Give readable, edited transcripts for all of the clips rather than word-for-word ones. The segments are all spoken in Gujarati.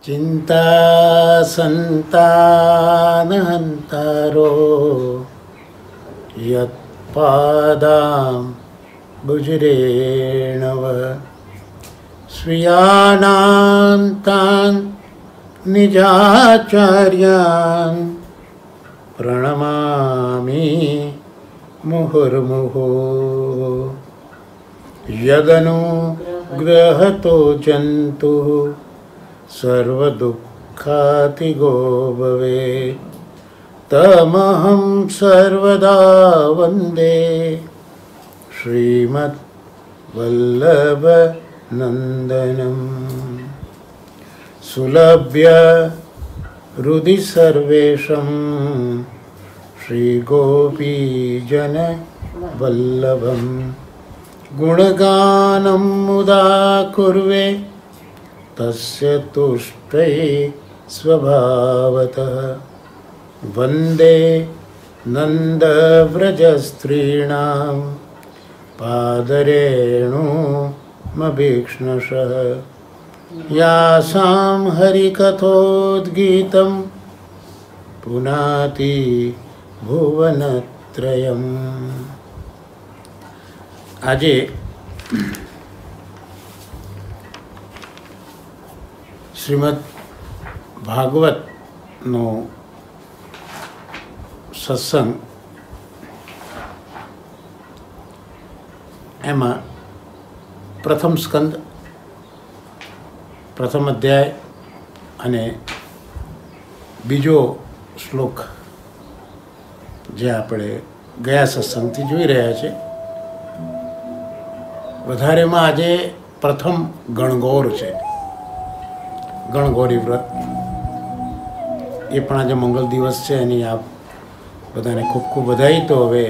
चिंता संतानहंतारो यत्पादां बुजरेणव स्वीयानां तान् निजाचार्यान् प्रणमामि मुहुर्मुहुः यदनुग्रहतो जन्तुः सर्वदुःखातिगो भवेत् तमहं सर्वदा वन्दे श्रीमद्वल्लभनन्दनम् सुलभ्य हृदि सर्वेषां श्रीगोपीजनवल्लभं गुणगानं मुदा कुर्वे तस्य तुष्टै स्वभावतः वन्दे नन्दव्रजस्त्रीणां पादरेणुमभीक्ष्णशः यासां हरिकथोद्गीतं पुनाति भुवनत्रयम्। આજે શ્રીમદ ભાગવતનો સત્સંગ, એમાં પ્રથમ સ્કંદ, પ્રથમ અધ્યાય અને બીજો શ્લોક જે આપણે ગયા સત્સંગથી જોઈ રહ્યા છે. વધારેમાં આજે પ્રથમ ગણગૌર છે, ગણગૌરી વ્રત. એ પણ આજે મંગલ દિવસ છે, એની આપ બધાને ખૂબ ખૂબ બધાઈ. તો હવે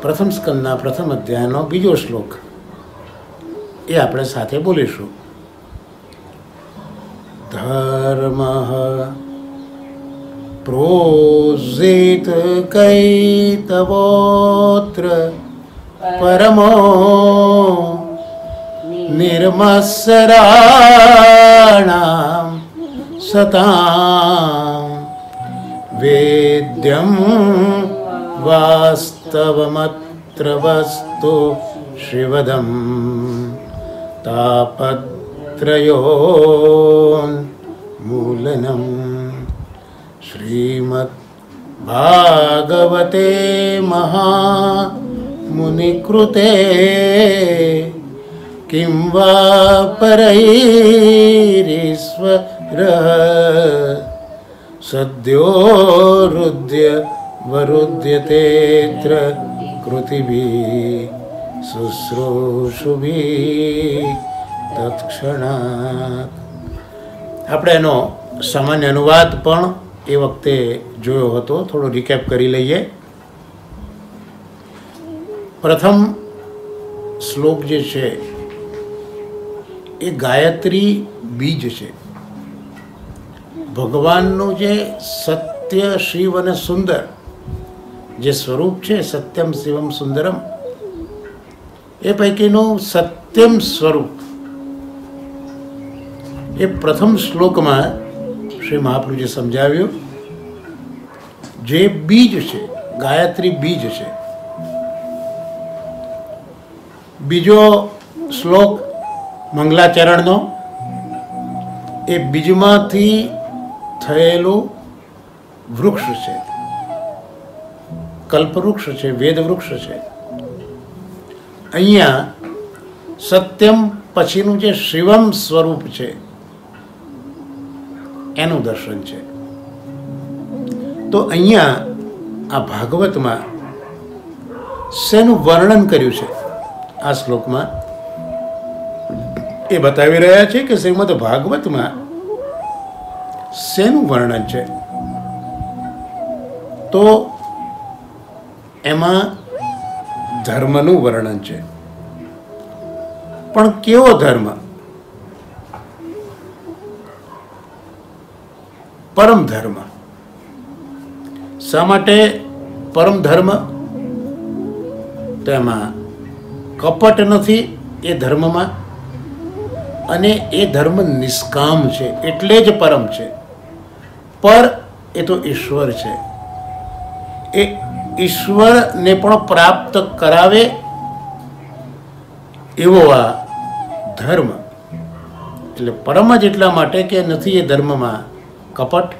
પ્રથમ સ્કંદના પ્રથમ અધ્યાયનો બીજો શ્લોક એ આપણે સાથે બોલીશું. ધર્મ પ્રોઝિત કૈતવોત્ર પરમો નિર્મત્સરાણાં સતાં વેદ્યં વાસ્તવમત્ર વસ્તુ શિવદં તાપત્રયોન્મૂલનં શ્રીમદ્ ભાગવતે મુનિકૃતે કિં વા પરૈરીશ્વરઃ સદ્યોરુદ્ય વરુદ્યતેત્ર કૃતિભિઃ શુશ્રૂષુભિઃ તત્ક્ષણાત. આપણે એનો સામાન્ય અનુવાદ પણ એ વખતે જોયો હતો, થોડો રિકેપ કરી લઈએ. પ્રથમ શ્લોક જે છે એ ગાયત્રી બીજ છે. ભગવાનનું જે સત્ય, શિવ અને સુંદર જે સ્વરૂપ છે, સત્યમ શિવમ સુંદરમ, એ પૈકીનું સત્યમ સ્વરૂપ એ પ્રથમ શ્લોકમાં શ્રી મહાપ્રભુજી સમજાવ્યું. જે બીજ છે, ગાયત્રી બીજ છે. બીજો શ્લોક મંગલાચરણનો એ બીજમાંથી થયેલું વૃક્ષ છે, કલ્પવૃક્ષ છે, વેદ વૃક્ષ છે. અહીંયા સત્યમ પછીનું જે શિવમ સ્વરૂપ છે એનું દર્શન છે. તો અહીંયા આ ભાગવતમાં શેનું વર્ણન કર્યું છે આ શ્લોકમાં એ બતાવી રહ્યા છે કે શ્રીમદ ભાગવતમાં શેનું વર્ણન છે. તો એમાં ધર્મનું વર્ણન છે. પણ કેવો ધર્મ? પરમ ધર્મ. શા માટે પરમ ધર્મ? તો એમાં કપટ નથી એ ધર્મમાં, અને એ ધર્મ નિષ્કામ છે, એટલે જ પરમ છે. પર એ તો ઈશ્વર છે. એ ઈશ્વરને પણ પ્રાપ્ત કરાવે એવો આ ધર્મ. એટલે પરમ જ એટલા માટે કે નથી એ ધર્મમાં કપટ,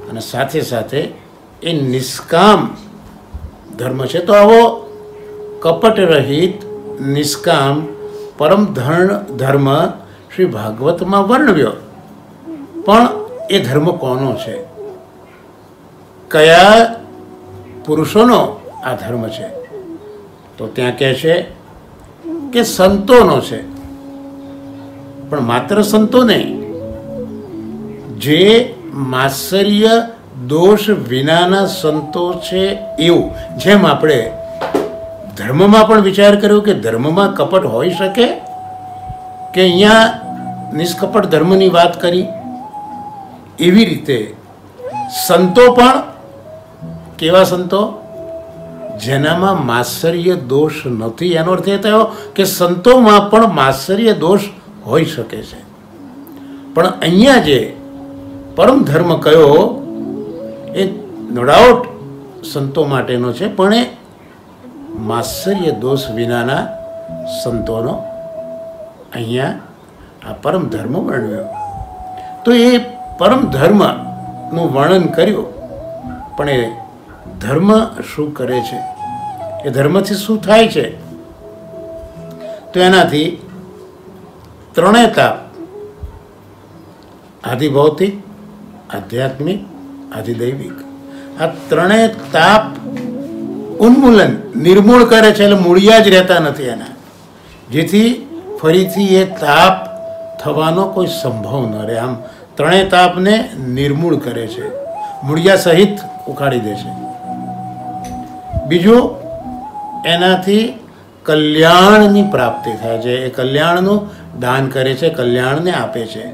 અને સાથે સાથે એ નિષ્કામ ધર્મ છે. તો આવો કપટ રહિત નિષ્કામ પરમ ધર્મ શ્રી ભાગવતમાં વર્ણવ્યો. પણ એ ધર્મ કોનો છે? કયા પુરુષોનો આ ધર્મ છે? તો ત્યાં કહે છે કે સંતોનો છે. પણ માત્ર સંતો નહીં, જે માત્સર્ય દોષ વિનાના સંતો છે એવું. જેમ આપણે ધર્મમાં પણ વિચાર કર્યો કે ધર્મમાં કપટ હોઈ શકે, કે અહીંયા નિષ્કપટ ધર્મની વાત કરી, એવી રીતે સંતો પણ કેવા સંતો? જેનામાં માત્સર્ય દોષ નથી. એનો અર્થ એ થયો કે સંતોમાં પણ માત્સર્ય દોષ હોઈ શકે છે. પણ અહીંયા જે પરમ ધર્મ કયો એ નો ડાઉટ સંતો માટેનો છે, પણ એ માત્સર્ય દોષ વિનાના સંતોનો અહીંયા આ પરમ ધર્મ વર્ણવ્યો. તો એ પરમ ધર્મનું વર્ણન કર્યું, પણ એ ધર્મ શું કરે છે? એ ધર્મથી શું થાય છે? તો એનાથી ત્રણેય તાપ, આધિભૌતિક, આધ્યાત્મિક, આધિદૈવિક, આ ત્રણેય તાપ ઉન્મૂલન, નિર્મૂળ કરે છે. એટલે મૂળિયા જ રહેતા નથી એના, જેથી ફરીથી એ તાપ થવાનો કોઈ સંભવ ન રહે. આમ ત્રણેય તાપને નિર્મૂળ કરે છે, મૂળિયા સહિત ઉખાડી દે છે. બીજું, એનાથી કલ્યાણની પ્રાપ્તિ થાય છે. એ કલ્યાણનું દાન કરે છે, કલ્યાણને આપે છે.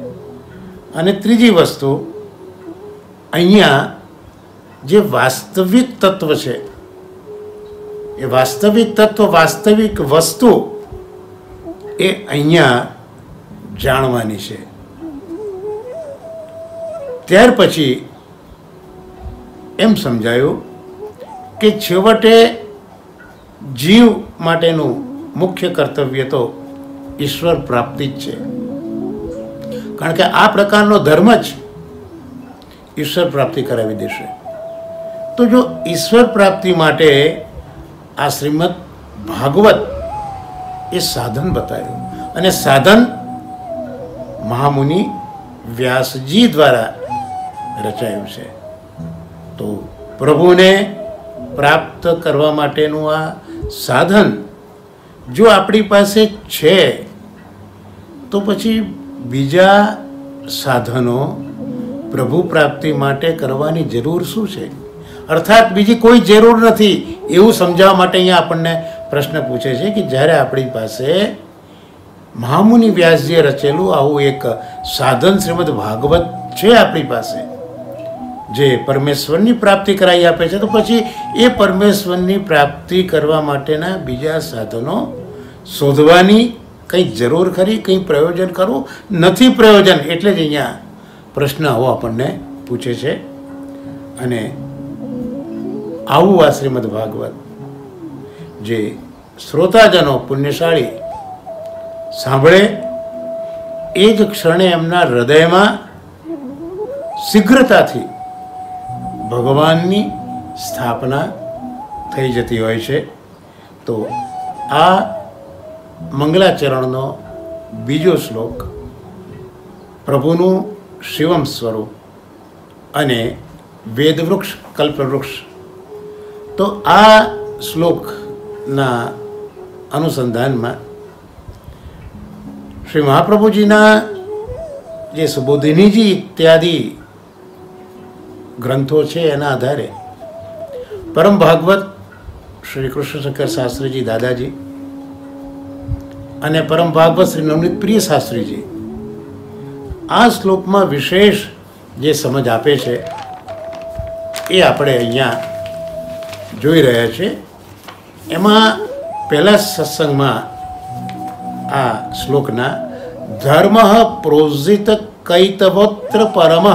અને ત્રીજી વસ્તુ, અહીંયા જે વાસ્તવિક તત્વ છે, એ વાસ્તવિક તત્વ, વાસ્તવિક વસ્તુ એ અહીંયા જાણવાની છે. ત્યાર પછી એમ સમજાયું કે છેવટે જીવ માટેનું મુખ્ય કર્તવ્ય તો ઈશ્વર પ્રાપ્તિ જ છે. કારણ કે આ પ્રકારનો ધર્મ જ ઈશ્વર પ્રાપ્તિ કરાવી દેશે. તો જો ઈશ્વર પ્રાપ્તિ માટે આ શ્રીમદ ભાગવત એ સાધન બતાવ્યું, અને સાધન મહામુનિ વ્યાસજી દ્વારા રચાયું છે. તો પ્રભુને પ્રાપ્ત કરવા માટેનું આ સાધન જો આપણી પાસે છે, તો પછી બીજા સાધનો પ્રભુ પ્રાપ્તિ માટે કરવાની જરૂર શું છે? અર્થાત બીજી કોઈ જરૂર નથી, એવું સમજાવવા માટે અહીંયા આપણને પ્રશ્ન પૂછે છે કે જ્યારે આપણી પાસે મહામુનિ વ્યાસજીએ રચેલું આવું એક સાધન શ્રીમદ ભાગવત છે આપણી પાસે, જે પરમેશ્વરની પ્રાપ્તિ કરાવી આપે છે, તો પછી એ પરમેશ્વરની પ્રાપ્તિ કરવા માટેના બીજા સાધનો શોધવાની કંઈ જરૂર ખરી? કંઈ પ્રયોજન કરવું નથી? પ્રયોજન એટલે જ અહીંયા પ્રશ્ન આવો આપણને પૂછે છે. અને આવું આ શ્રીમદ ભાગવત જે શ્રોતાજનો પુણ્યશાળી સાંભળે, એ જ ક્ષણે એમના હૃદયમાં શીઘ્રતાથી ભગવાનની સ્થાપના થઈ જતી હોય છે. તો આ મંગલાચરણનો બીજો શ્લોક પ્રભુનું શિવમ સ્વરૂપ અને વેદવૃક્ષ કલ્પવૃક્ષ. તો આ શ્લોકના અનુસંધાનમાં શ્રી મહાપ્રભુજીના જે સુબોધિનીજી ઇત્યાદિ ગ્રંથો છે એના આધારે પરમ ભાગવત શ્રી કૃષ્ણશંકર શાસ્ત્રીજી દાદાજી અને પરમ ભાગવત શ્રી નવનીત પ્રિય શાસ્ત્રીજી આ શ્લોકમાં વિશેષ જે સમજ આપે છે એ આપણે અહીંયા જોઈ રહ્યા છે. એમાં પહેલા સત્સંગમાં આ શ્લોકના ધર્મ પ્રોજિત કૈતવોત્ર પરમ,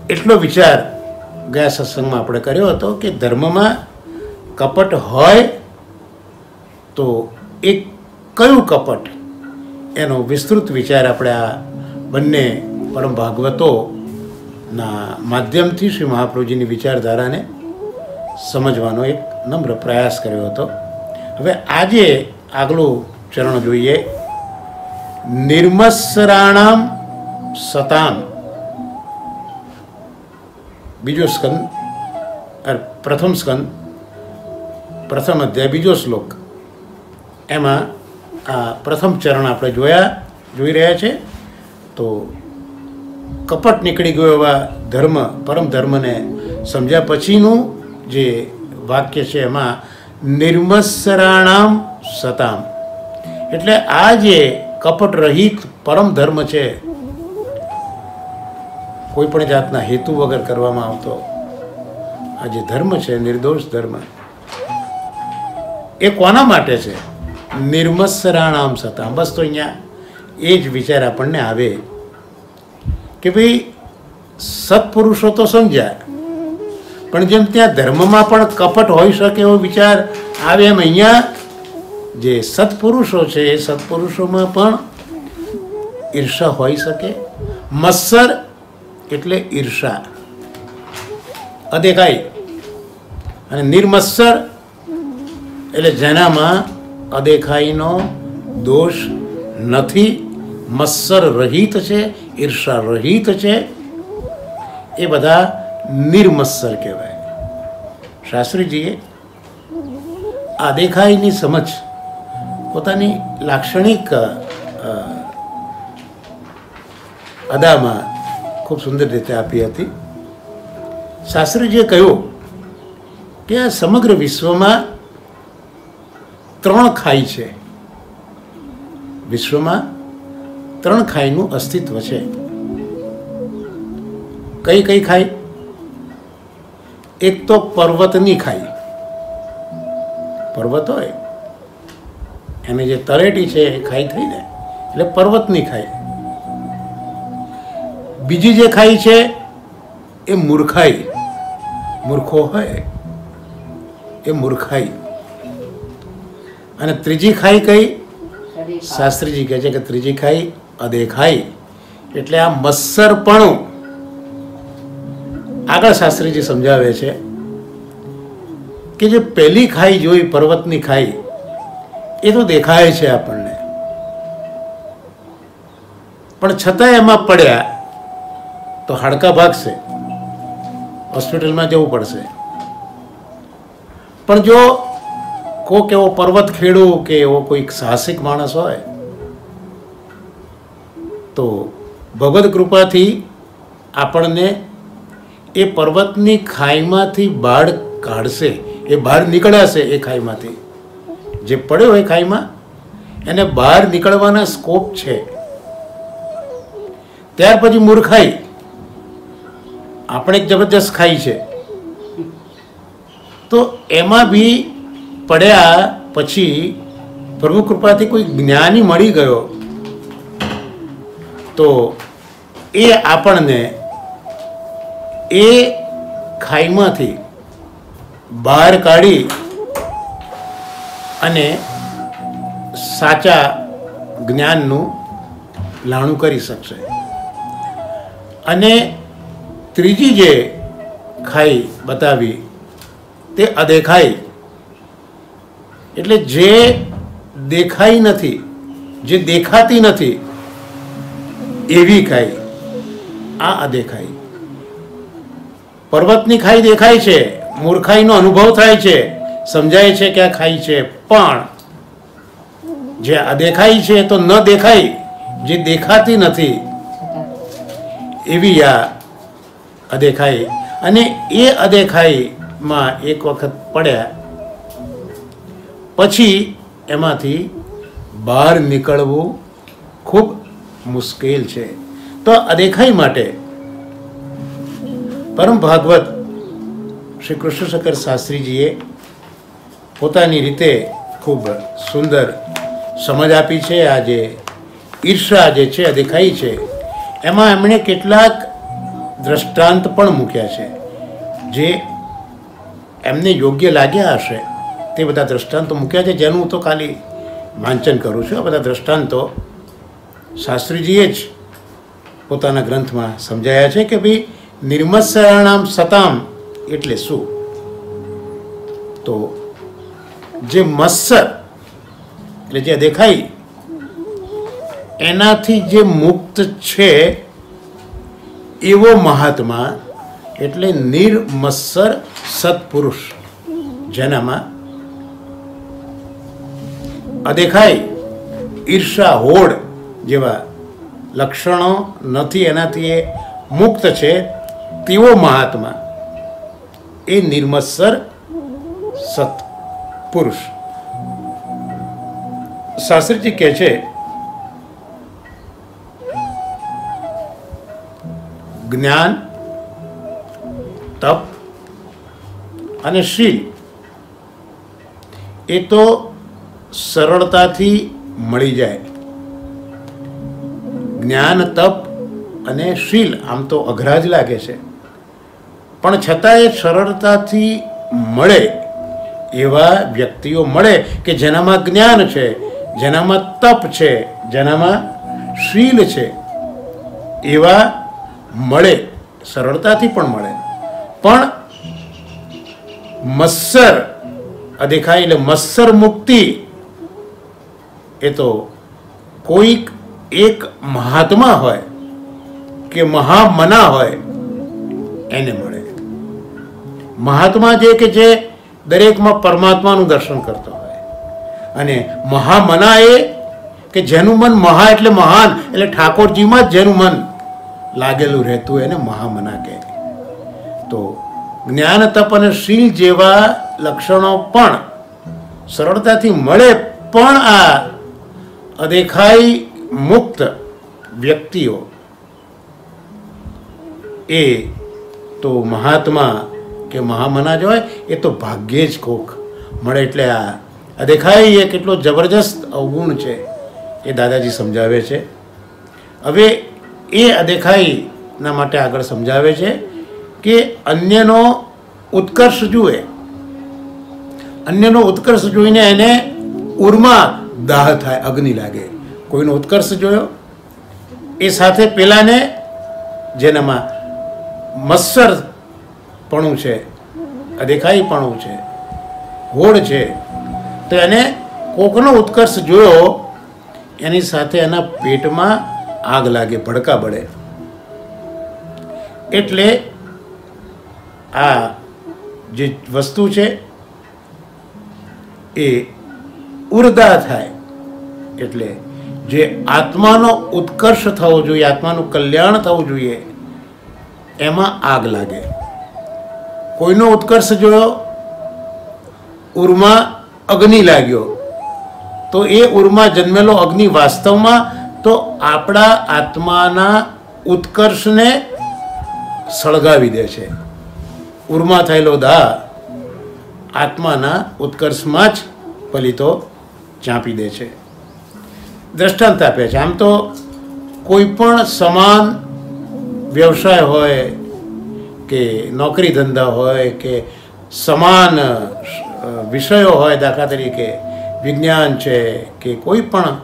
એટલો વિચાર ગયા સત્સંગમાં આપણે કર્યો હતો કે ધર્મમાં કપટ હોય તો એ કયું કપટ, એનો વિસ્તૃત વિચાર આપણે આ બંને પરમ ભાગવતોના માધ્યમથી શ્રી મહાપ્રભુજીની વિચારધારાને સમજવાનો એક નમ્ર પ્રયાસ કર્યો હતો. હવે આજે આગલું ચરણ જોઈએ. નિર્મત્સરાણામ સતામ, બીજો સ્કંદ, પ્રથમ સ્કંદ, પ્રથમ અધ્યાય, બીજો શ્લોક. એમાં આ પ્રથમ ચરણ આપણે જોઈ રહ્યા છે. તો કપટ નીકળી ગયો એવા ધર્મ, પરમ ધર્મને સમજ્યા પછીનું જે વાક્ય છે એમાં નિર્મત્સરાણામ સતામ, એટલે આ જે કપટ રહિત પરમ ધર્મ છે, કોઈ પણ જાતના હેતુ વગર કરવામાં આવતો આ જે ધર્મ છે, નિર્દોષ ધર્મ, એ કોના માટે છે? નિર્મત્સરાણામ સતામ. બસ તો અહીંયા એ જ વિચાર આપણને આવે કે ભાઈ સત્પુરુષો તો સમજ્યા, પણ જેમ ત્યાં ધર્મમાં પણ કપટ હોઈ શકે એવો વિચાર આવે, એમ અહીંયા જે સત્પુરુષો છે એ સત્પુરુષોમાં પણ ઈર્ષા હોઈ શકે. મત્સર એટલે ઈર્ષા, અદેખાઈ, અને નિર્મત્સર એટલે જેનામાં અદેખાઈનો દોષ નથી, મત્સર રહિત છે, ઈર્ષા રહિત છે, એ બધા નિર્મત્સર કહેવાય. શાસ્ત્રીજીએ આ દેખાઈની સમજ પોતાની લાક્ષણિક અદામાં ખૂબ સુંદર રીતે આપી હતી. શાસ્ત્રીજીએ કહ્યું કે આ સમગ્ર વિશ્વમાં 3 ખાઈ છે. વિશ્વમાં 3 ખાઈનું અસ્તિત્વ છે. કઈ કઈ ખાઈ? એક તો પર્વતની ખાઈ, પર્વત હોય એની જે તળેટી છે એ ખાઈ થઈ ને, એટલે પર્વતની ખાઈ. બીજી જે ખાઈ છે એ મૂર્ખાઈ, મૂર્ખો હોય એ મૂર્ખાઈ. અને ત્રીજી ખાઈ કઈ? શાસ્ત્રીજી કહે છે કે ત્રીજી ખાઈ અદેખાઈ, એટલે આ મત્સરપણું. આગળ શાસ્ત્રીજી સમજાવે છે કે જે પહેલી ખાઈ જોઈ, પર્વતની ખાઈ, એ તો દેખાય છે આપણને, પણ છતાં એમાં પડ્યા તો હાડકા ભાગશે, હોસ્પિટલમાં જવું પડશે. પણ જો કોઈક એવો પર્વત ખેડૂ કે એવો કોઈક સાહસિક માણસ હોય તો ભગવદ કૃપાથી આપણને એ પર્વતની ખાઈમાંથી બહાર કાઢશે, એ બહાર નીકળાશે. એ ખાઈમાંથી જે પડ્યો હોય ખાઈમાં, એને બહાર નીકળવાના સ્કોપ છે. ત્યાર પછી મૂર્ખાઈ, આપણે એક જબરદસ્ત ખાઈ છે, તો એમાં બી પડ્યા પછી પ્રભુ કૃપાથી કોઈ જ્ઞાની મળી ગયો તો એ આપણને એ ખાઈમાંથી બહાર કાઢી અને સાચા જ્ઞાનનું લાણું કરી શકશે. અને ત્રીજી જે ખાઈ બતાવી તે અદેખાઈ, એટલે જે દેખાઈ નથી, જે દેખાતી નથી એવી ખાઈ, આ અદેખાઈ. પર્વતની ખાઈ દેખાય છે, મૂર્ખાઈનો અનુભવ થાય છે, સમજાય છે કે આ ખાઈ છે, પણ જે અદેખાઈ છે તો ન દેખાય, જે દેખાતી નથી એવી આ અદેખાઈ. અને એ અદેખાઈમાં એક વખત પડ્યા પછી એમાંથી બહાર નીકળવું ખૂબ મુશ્કેલ છે. તો અદેખાઈ માટે પરમ ભાગવત શ્રી કૃષ્ણશંકર શાસ્ત્રીજીએ પોતાની રીતે ખૂબ સુંદર સમજ આપી છે. આ જે ઈર્ષા જે છે અદેખાઈ છે એમાં એમણે કેટલાક દ્રષ્ટાંત પણ મૂક્યા છે જે એમને યોગ્ય લાગ્યા હશે તે બધા દ્રષ્ટાંતો મૂક્યા છે, જેનું હું તો ખાલી વાંચન કરું છું. આ બધા દ્રષ્ટાંતો શાસ્ત્રીજીએ જ પોતાના ગ્રંથમાં સમજાયા છે કે ભાઈ નિર્મત્સરાણામ સતામ એટલે શું. તો જે મત્સર એટલે જે દેખાય એનાથી જે મુક્ત છે એવો મહાત્મા એટલે નિર્મત્સર સત્પુરુષ, જેનામાં અદેખાઈ, ઈર્ષા, હોડ જેવા લક્ષણો નથી, એનાથી એ મુક્ત છે તેવો મહાત્મા એ નિર્મત્સર સત્પુરુષ. શાસ્ત્રીજી કહે છે જ્ઞાન, તપ અને શીલ એ તો સરળતાથી મળી જાય. જ્ઞાન, તપ અને શીલ આમ તો અઘરા જ લાગે છે, પણ છતાં એ સરળતાથી મળે એવા વ્યક્તિઓ મળે કે જેનામાં જ્ઞાન છે, જેનામાં તપ છે, જેનામાં શીલ છે, એવા મળે, સરળતાથી પણ મળે. પણ મત્સર અદેખાઈ એટલે મત્સર મુક્તિ એ તો કોઈક એક મહાત્મા હોય કે મહામના હોય એને મળે. મહાત્મા જે કે જે દરેકમાં પરમાત્માનું દર્શન કરતો હોય, અને મહામના એ કે જેનું મન મહા એટલે મહાન એટલે ઠાકોરજીમાં જ જેનું મન લાગેલું રહેતું એને મહામના કહે. તો જ્ઞાન, તપ અને શીલ જેવા લક્ષણો પણ સરળતાથી મળે, પણ આ અદેખાઈ મુક્ત વ્યક્તિઓ એ તો મહાત્મા કે મહામના જો હોય એ તો ભાગ્યે જ કોક મળે. એટલે આ અદેખાઈ એ કેટલો જબરજસ્ત અવગુણ છે એ દાદાજી સમજાવે છે. હવે એ અદેખાઈના માટે આગળ સમજાવે છે કે અન્યનો ઉત્કર્ષ જુએ, અન્યનો ઉત્કર્ષ જોઈને એને ઉર્મા દાહ થાય, અગ્નિ લાગે. કોઈનો ઉત્કર્ષ જોયો એ સાથે પેલાને જેનામાં મત્સરપણું છે, અદેખાઈપણું છે, હોડ છે, તો એને કોકનો ઉત્કર્ષ જોયો એની સાથે એના પેટમાં આગ લાગે, ભડકા બળે. એટલે આ જે વસ્તુ છે એ ઉર્દા થાય. એટલે જે આત્માનો ઉત્કર્ષ થવો જોઈએ, આત્માનું કલ્યાણ થવું જોઈએ, એમાં આગ લાગે. કોઈનો ઉત્કર્ષ જોયો, ઉર્મા અગ્નિ લાગ્યો, તો એ ઉર્મા જન્મેલો અગ્નિ વાસ્તવમાં તો આપણા આત્માના ઉત્કર્ષને સળગાવી દે છે. ઉર્મા થયેલો દાહ આત્માના ઉત્કર્ષમાં જ પલિતો ચાંપી દે છે. દ્રષ્ટાંત આપે છે. આમ તો કોઈ પણ સમાન વ્યવસાય હોય કે નોકરી ધંધા હોય કે સમાન વિષયો હોય, દાખલા તરીકે વિજ્ઞાન છે કે કોઈ પણ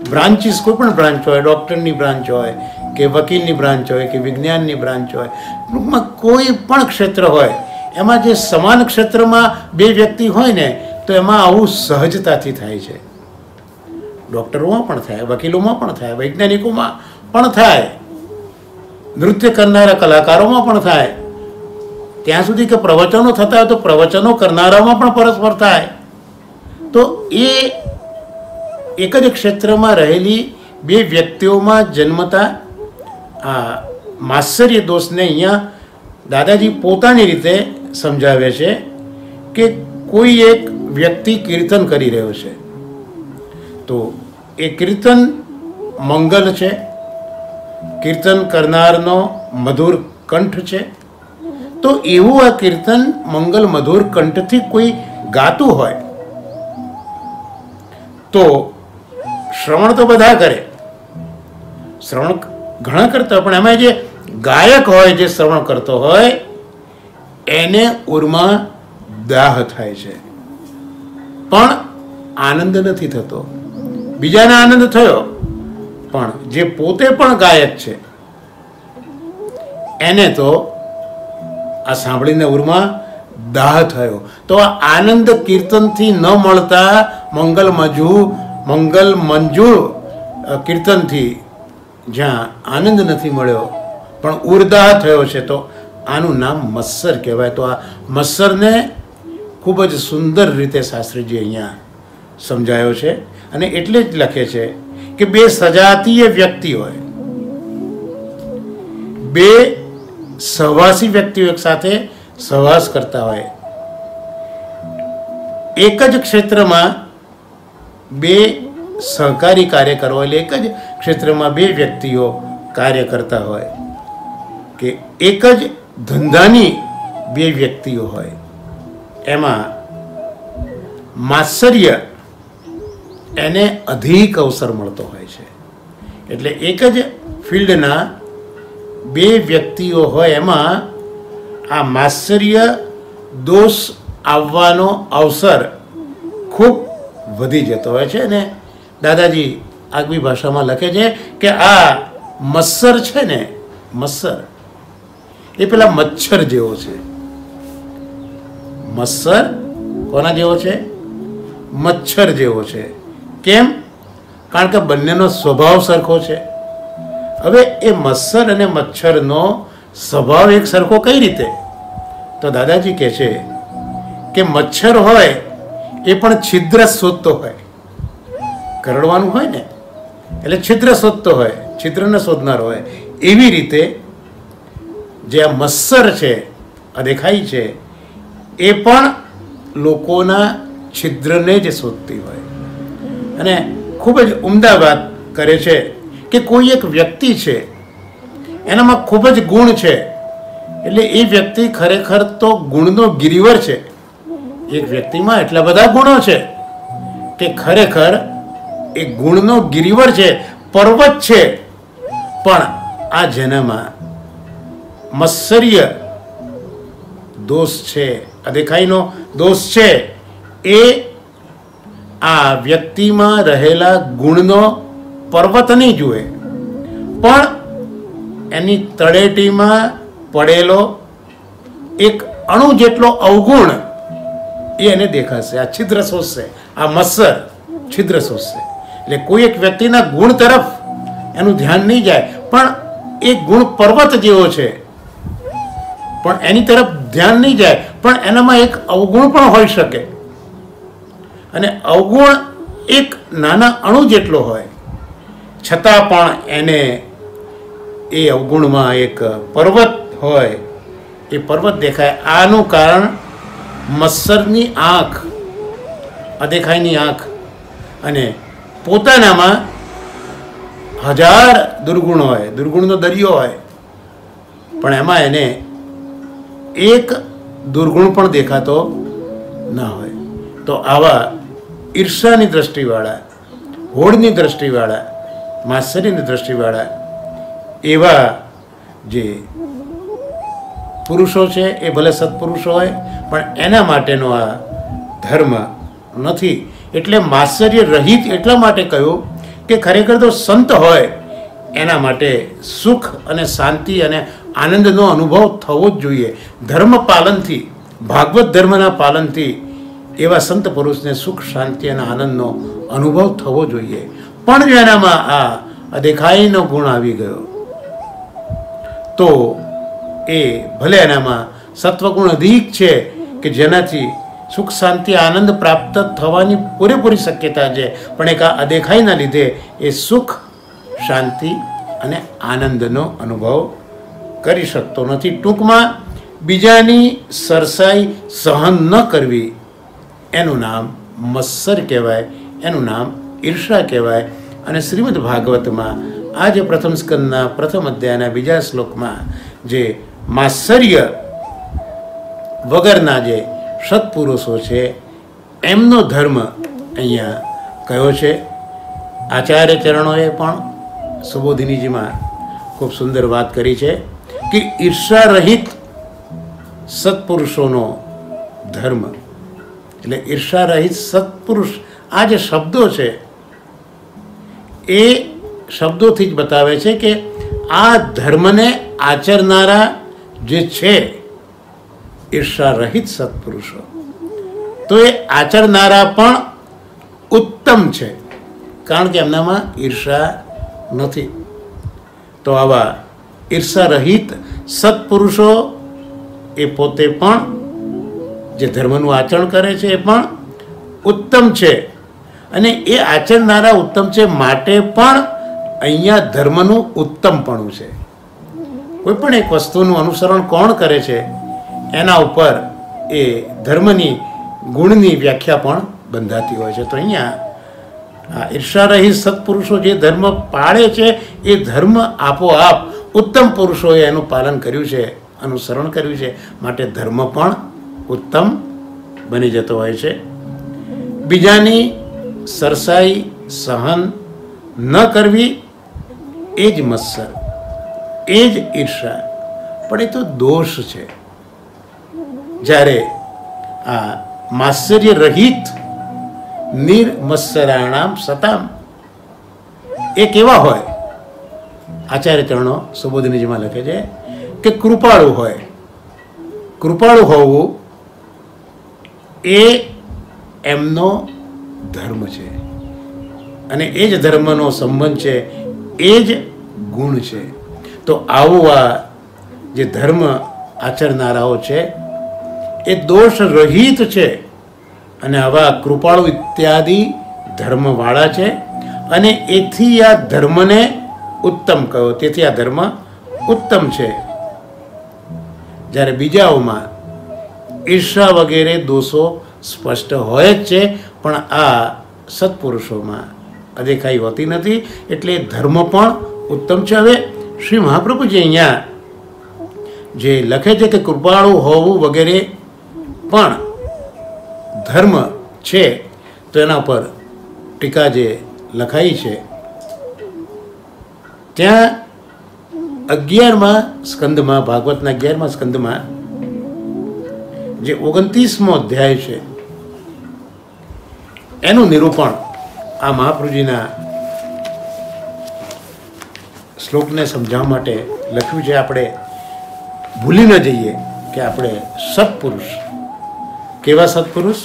બ્રાન્ચીસ, કોઈ પણ બ્રાન્ચ હોય, ડૉક્ટરની બ્રાન્ચ હોય કે વકીલની બ્રાન્ચ હોય કે વિજ્ઞાનની બ્રાન્ચ હોય, ટૂંકમાં કોઈ પણ ક્ષેત્ર હોય, એમાં જે સમાન ક્ષેત્રમાં બે વ્યક્તિ હોય ને તો એમાં આવું સહજતાથી થાય છે. ડૉક્ટરોમાં પણ થાય, વકીલોમાં પણ થાય, વૈજ્ઞાનિકોમાં પણ થાય, નૃત્ય કરનારા કલાકારોમાં પણ થાય, ત્યાં સુધી કે પ્રવચનો થતા હોય તો પ્રવચનો કરનારામાં પણ પરસ્પર થાય. તો એ એક જ ક્ષેત્રમાં રહેલી બે વ્યક્તિઓમાં જન્મતા આ માત્સર્ય દોષને અહીંયા દાદાજી પોતાની રીતે સમજાવે છે કે કોઈ એક વ્યક્તિ કીર્તન કરી રહ્યો છે, તો એ કીર્તન મંગલ છે, કીર્તન કરનારનો મધુર કંઠ છે. તો એવું આ કીર્તન મંગલ મધુર કંઠથી કોઈ ગાતું હોય તો શ્રવણ તો બધા કરે, શ્રવણ ઘણા કરતા હોય, પણ એમાં જે ગાયક હોય, જે શ્રવણ કરતો હોય, એને ઉરમાં દાહ થાય છે, પણ આનંદ નથી થતો. બીજાને આનંદ થયો, પણ જે પોતે પણ ગાયક છે એને તો આ સાંભળીને ઉરમાં દાહ થયો. તો આ આનંદ કીર્તનથી ન મળતા મંગલ મંજૂર કીર્તનથી જ્યાં આનંદ નથી મળ્યો પણ ઉર્દાહ થયો છે, તો આનું નામ મત્સર કહેવાય. તો આ મત્સરને ખૂબ જ સુંદર રીતે શાસ્ત્રીજી અહીંયા સમજાયો છે, અને એટલે જ લખે છે કે બે સજાતીય વ્યક્તિ હોય, બે સહવાસી વ્યક્તિઓ એક સાથે સહવાસ કરતા હોય, એક જ ક્ષેત્રમાં બે સહકારી કાર્ય કરવા, એટલે એક જ ક્ષેત્રમાં બે વ્યક્તિઓ કાર્ય કરતા હોય, કે એક જ ધંધાની બે વ્યક્તિઓ હોય, એમાં માત્સર્ય એને અધિક અવસર મળતો હોય છે. એટલે એક જ ફિલ્ડના બે વ્યક્તિઓ હોય એમાં આ માત્સર્ય દોષ આવવાનો અવસર ખૂબ વધી જતો હોય છે. અને દાદાજી આગવી ભાષામાં લખે છે કે આ મત્સર છે ને, મત્સર એ પેલા મચ્છર જેવો છે. મત્સર કોના જેવો છે? મચ્છર જેવો છે. કેમ? કારણ કે બંનેનો સ્વભાવ સરખો છે. હવે એ મત્સર અને મચ્છરનો સ્વભાવ એક સરખો કઈ રીતે? તો દાદાજી કહે છે કે મચ્છર હોય એ પણ છિદ્ર શોધતો હોય, કરડવાનું હોય ને એટલે છિદ્ર શોધતો હોય, છિદ્રને શોધનાર હોય. એવી રીતે જે આ મત્સર છે, અદેખાઈ છે, એ પણ લોકોના છિદ્રને જ શોધતી હોય. અને ખૂબ જ ઉમદા વાત કરે છે કે કોઈ એક વ્યક્તિ છે, એનામાં ખૂબ જ ગુણ છે, એટલે એ વ્યક્તિ ખરેખર તો ગુણનો ગિરિવર છે. એક વ્યક્તિમાં એટલા બધા ગુણો છે કે ખરેખર એ ગુણનો ગિરિવર છે, પર્વત છે. પણ આ જેનામાં મત્સર્ય દોષ છે, અદેખાઈનો દોષ છે, એ આ વ્યક્તિમાં રહેલા ગુણનો પર્વત નહીં જુએ, પણ એની તળેટીમાં પડેલો એક અણુ જેટલો અવગુણ એ એને દેખાશે. આ છિદ્ર શોધશે, આ મત્સર છિદ્ર શોધશે. એટલે કોઈ એક વ્યક્તિના ગુણ તરફ એનું ધ્યાન નહીં જાય, પણ એ ગુણ પર્વત જેવો છે, પણ એની તરફ ધ્યાન નહીં જાય, પણ એનામાં એક અવગુણ પણ હોઈ શકે. અને અવગુણ એક નાના અણુ જેટલો હોય, છતાં પણ એને એ અવગુણમાં એક પર્વત હોય, એ પર્વત દેખાય. આનું કારણ મત્સરની આંખ, અદેખાઈની આંખ. અને પોતાનામાં 1000 દુર્ગુણ હોય, દુર્ગુણનો દરિયો હોય, પણ એમાં એને એક દુર્ગુણ પણ દેખાતો ના હોય. તો આવા ઈર્ષાની દ્રષ્ટિવાળા, હોડની દ્રષ્ટિવાળા, માત્સર્યની દ્રષ્ટિવાળા એવા જે પુરુષો છે, એ ભલે સત્પુરુષો હોય, પણ એના માટેનો આ ધર્મ નથી. એટલે માત્સર્ય રહિત એટલા માટે કહ્યું કે ખરેખર તો સંત હોય એના માટે સુખ અને શાંતિ અને આનંદનો અનુભવ થવો જ જોઈએ. ધર્મ પાલનથી, ભાગવત ધર્મના પાલનથી એવા સંત પુરુષને સુખ, શાંતિ અને આનંદનો અનુભવ થવો જોઈએ. પણ જો એનામાં આ અદેખાઈનો ગુણ આવી ગયો તો એ ભલે એનામાં સત્વગુણ અધિક છે કે જેનાથી સુખ, શાંતિ, આનંદ પ્રાપ્ત થવાની પૂરેપૂરી શક્યતા છે, પણ એક આ અદેખાઈના લીધે એ સુખ, શાંતિ અને આનંદનો અનુભવ કરી શકતો નથી. ટૂંકમાં બીજાની સરસાઈ સહન ન કરવી એનું નામ મત્સર કહેવાય, એનું નામ ઈર્ષા કહેવાય. અને શ્રીમદ ભાગવતમાં આ જે પ્રથમ સ્કંદના પ્રથમ અધ્યાયના બીજા શ્લોકમાં જે માત્સર્ય વગરના જે સત્પુરુષો છે એમનો ધર્મ અહીંયા કયો છે. આચાર્ય ચરણોએ પણ સુબોધિનીજીમાં ખૂબ સુંદર વાત કરી છે કે ઈર્ષા રહિત સત્પુરુષોનો ધર્મ, એટલે ઈર્ષા રહિત સત્પુરુષ, આ જે શબ્દો છે એ શબ્દોથી જ બતાવે છે કે આ ધર્મને આચરનારા જે છે ઈર્ષા રહિત સત્પુરુષો, તો એ આચરનારા પણ ઉત્તમ છે, કારણ કે એમનામાં ઈર્ષા નથી. તો આવા ઈર્ષા રહિત સત્પુરુષો એ પોતે પણ જે ધર્મનું આચરણ કરે છે એ પણ ઉત્તમ છે, અને એ આચરનારા ઉત્તમ છે માટે પણ અહીંયા ધર્મનું ઉત્તમપણું છે. કોઈ પણ એક વસ્તુનું અનુસરણ કોણ કરે છે એના ઉપર એ ધર્મની ગુણની વ્યાખ્યા પણ બંધાતી હોય છે. તો અહીંયા આ ઈર્ષારહિત સત્પુરુષો જે ધર્મ પાળે છે એ ધર્મ આપોઆપ ઉત્તમ પુરુષોએ એનું પાલન કર્યું છે, અનુસરણ કર્યું છે, માટે ધર્મ પણ ઉત્તમ બની જતો હોય છે. બીજાની સરસાઈ સહન ન કરવી એ જ મત્સર, એ જ ઈર્ષા, પણ એ તો દોષ છે. જ્યારે આ માત્સર્ય રહિત નિર્મત્સરાણામ સતામ એ કેવા હોય? આચાર્ય ચરણો સુબોધિનીજીમાં લખે છે કે કૃપાળુ હોય. કૃપાળુ હોવું એ એમનો ધર્મ છે, અને એ જ ધર્મનો સંબંધ છે, એ જ ગુણ છે. તો આવું આ જે ધર્મ આચરનારાઓ છે એ દોષ રહિત છે, અને આવા કૃપાળુ ઇત્યાદિ ધર્મવાળા છે, અને એથી આ ધર્મને ઉત્તમ કહ્યો, તેથી આ ધર્મ ઉત્તમ છે. જ્યારે બીજાઓમાં ઈર્ષા વગેરે દોષો સ્પષ્ટ હોય જ છે, પણ આ સત્પુરુષોમાં અદેખાઈ હોતી નથી, એટલે ધર્મ પણ ઉત્તમ છે. હવે શ્રી મહાપ્રભુજી અહીંયા જે લખે છે કે કૃપાળુ હોવું વગેરે પણ ધર્મ છે, તો એના પર ટીકા જે લખાઈ છે ત્યાં 11મા સ્કંદમાં, ભાગવતના 11મા સ્કંદમાં જે 29મો અધ્યાય છે એનું નિરૂપણ આ મહાપ્રભુજીના શ્લોકને સમજાવવા માટે લખ્યું છે. આપણે ભૂલી ન જઈએ કે આપણે સત્પુરુષ, કેવા સત્પુરુષ?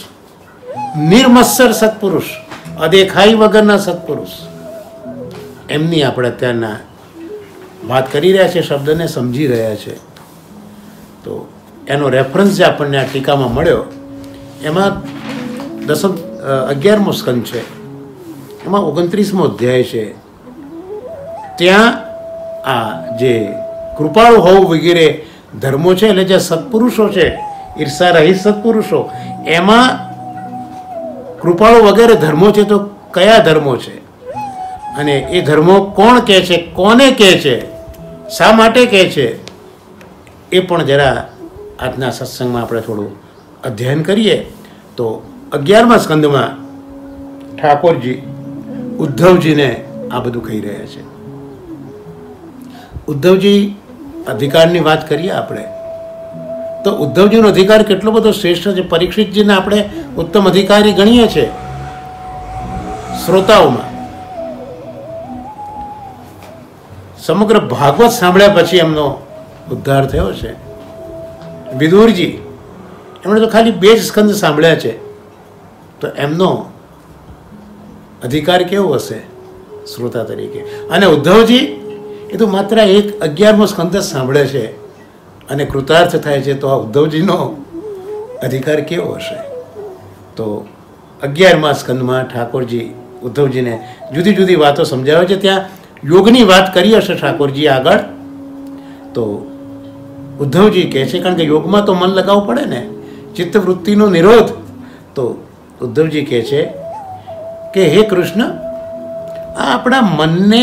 નિર્મત્સર સત્પુરુષ, અદેખાઈ વગરના સત્પુરુષ, એમની આપણે અત્યારના વાત કરી રહ્યા છે, શબ્દને સમજી રહ્યા છે. તો એનો રેફરન્સ જે આપણને આ ટીકામાં મળ્યો એમાં 11મો સ્કંદ છે, એમાં 29મો અધ્યાય છે. ત્યાં આ જે કૃપાળુ હોવું વગેરે ધર્મો છે, એટલે જે સત્પુરુષો છે, ઈર્ષા રહિત સત્પુરુષો, એમાં કૃપાળુ વગેરે ધર્મો છે. તો કયા ધર્મો છે, અને એ ધર્મો કોણ કહે છે, કોને કહે છે, શા માટે કહે છે, એ પણ જરા આજના સત્સંગમાં આપણે થોડું અધ્યયન કરીએ. તો 11મા સ્કંદમાં ઠાકોરજી ઉદ્ધવજીને આ બધું કહી રહ્યા છે. ઉદ્ધવજી અધિકારની વાત કરીએ આપણે, તો ઉદ્ધવજીનો અધિકાર કેટલો બધો શ્રેષ્ઠ છે. પરીક્ષિતજીને આપણે ઉત્તમ અધિકારી ગણીએ છીએ શ્રોતાઓમાં. સમગ્ર ભાગવત સાંભળ્યા પછી એમનો ઉદ્ધાર થયો છે. વિદુરજી, એમણે તો ખાલી 2 જ સ્કંદ સાંભળ્યા છે, તો એમનો અધિકાર કેવો હશે શ્રોતા તરીકે? અને ઉદ્ધવજી એ તો માત્ર 11મો સ્કંદ જ સાંભળે છે અને કૃતાર્થ થાય છે, તો આ ઉદ્ધવજીનો અધિકાર કેવો હશે? તો 11મા સ્કંદમાં ઠાકોરજી ઉદ્ધવજીને જુદી જુદી વાતો સમજાવે છે. ત્યાં યોગની વાત કરી હશે ઠાકોરજી આગળ, તો ઉદ્ધવજી કહે છે, કારણ કે યોગમાં તો મન લગાવવું પડે ને, ચિત્તવૃત્તિનો નિરોધ. તો ઉદ્ધવજી કહે છે કે હે કૃષ્ણ, આ આપણા મનને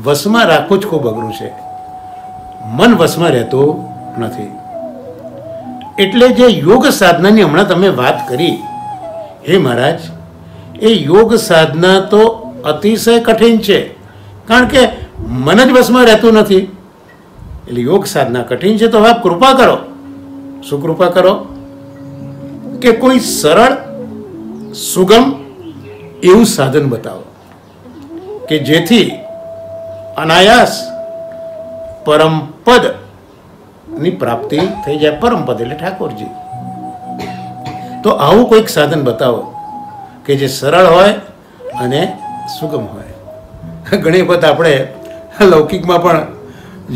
વશમાં રાખવું જ ખૂબ અઘરું છે. મન વશમાં રહેતું નથી. એટલે જે યોગ સાધનાની હમણાં તમે વાત કરી, હે મહારાજ, એ યોગ સાધના તો અતિશય કઠિન છે, કારણ કે મન જ વશમાં રહેતું નથી. એટલે યોગ સાધના કઠિન છે. તો હવે આપ કૃપા કરો. શું કૃપા કરો? કે કોઈ સરળ સુગમ એવું સાધન બતાવો કે જેથી અનાયાસ પરમપદ ની પ્રાપ્તિ થઈ જાય. પરમપદ એટલે ઠાકોરજી. તો આવું કોઈક સાધન બતાવો કે જે સરળ હોય અને સુગમ હોય. ઘણી વખત આપણે લૌકિકમાં પણ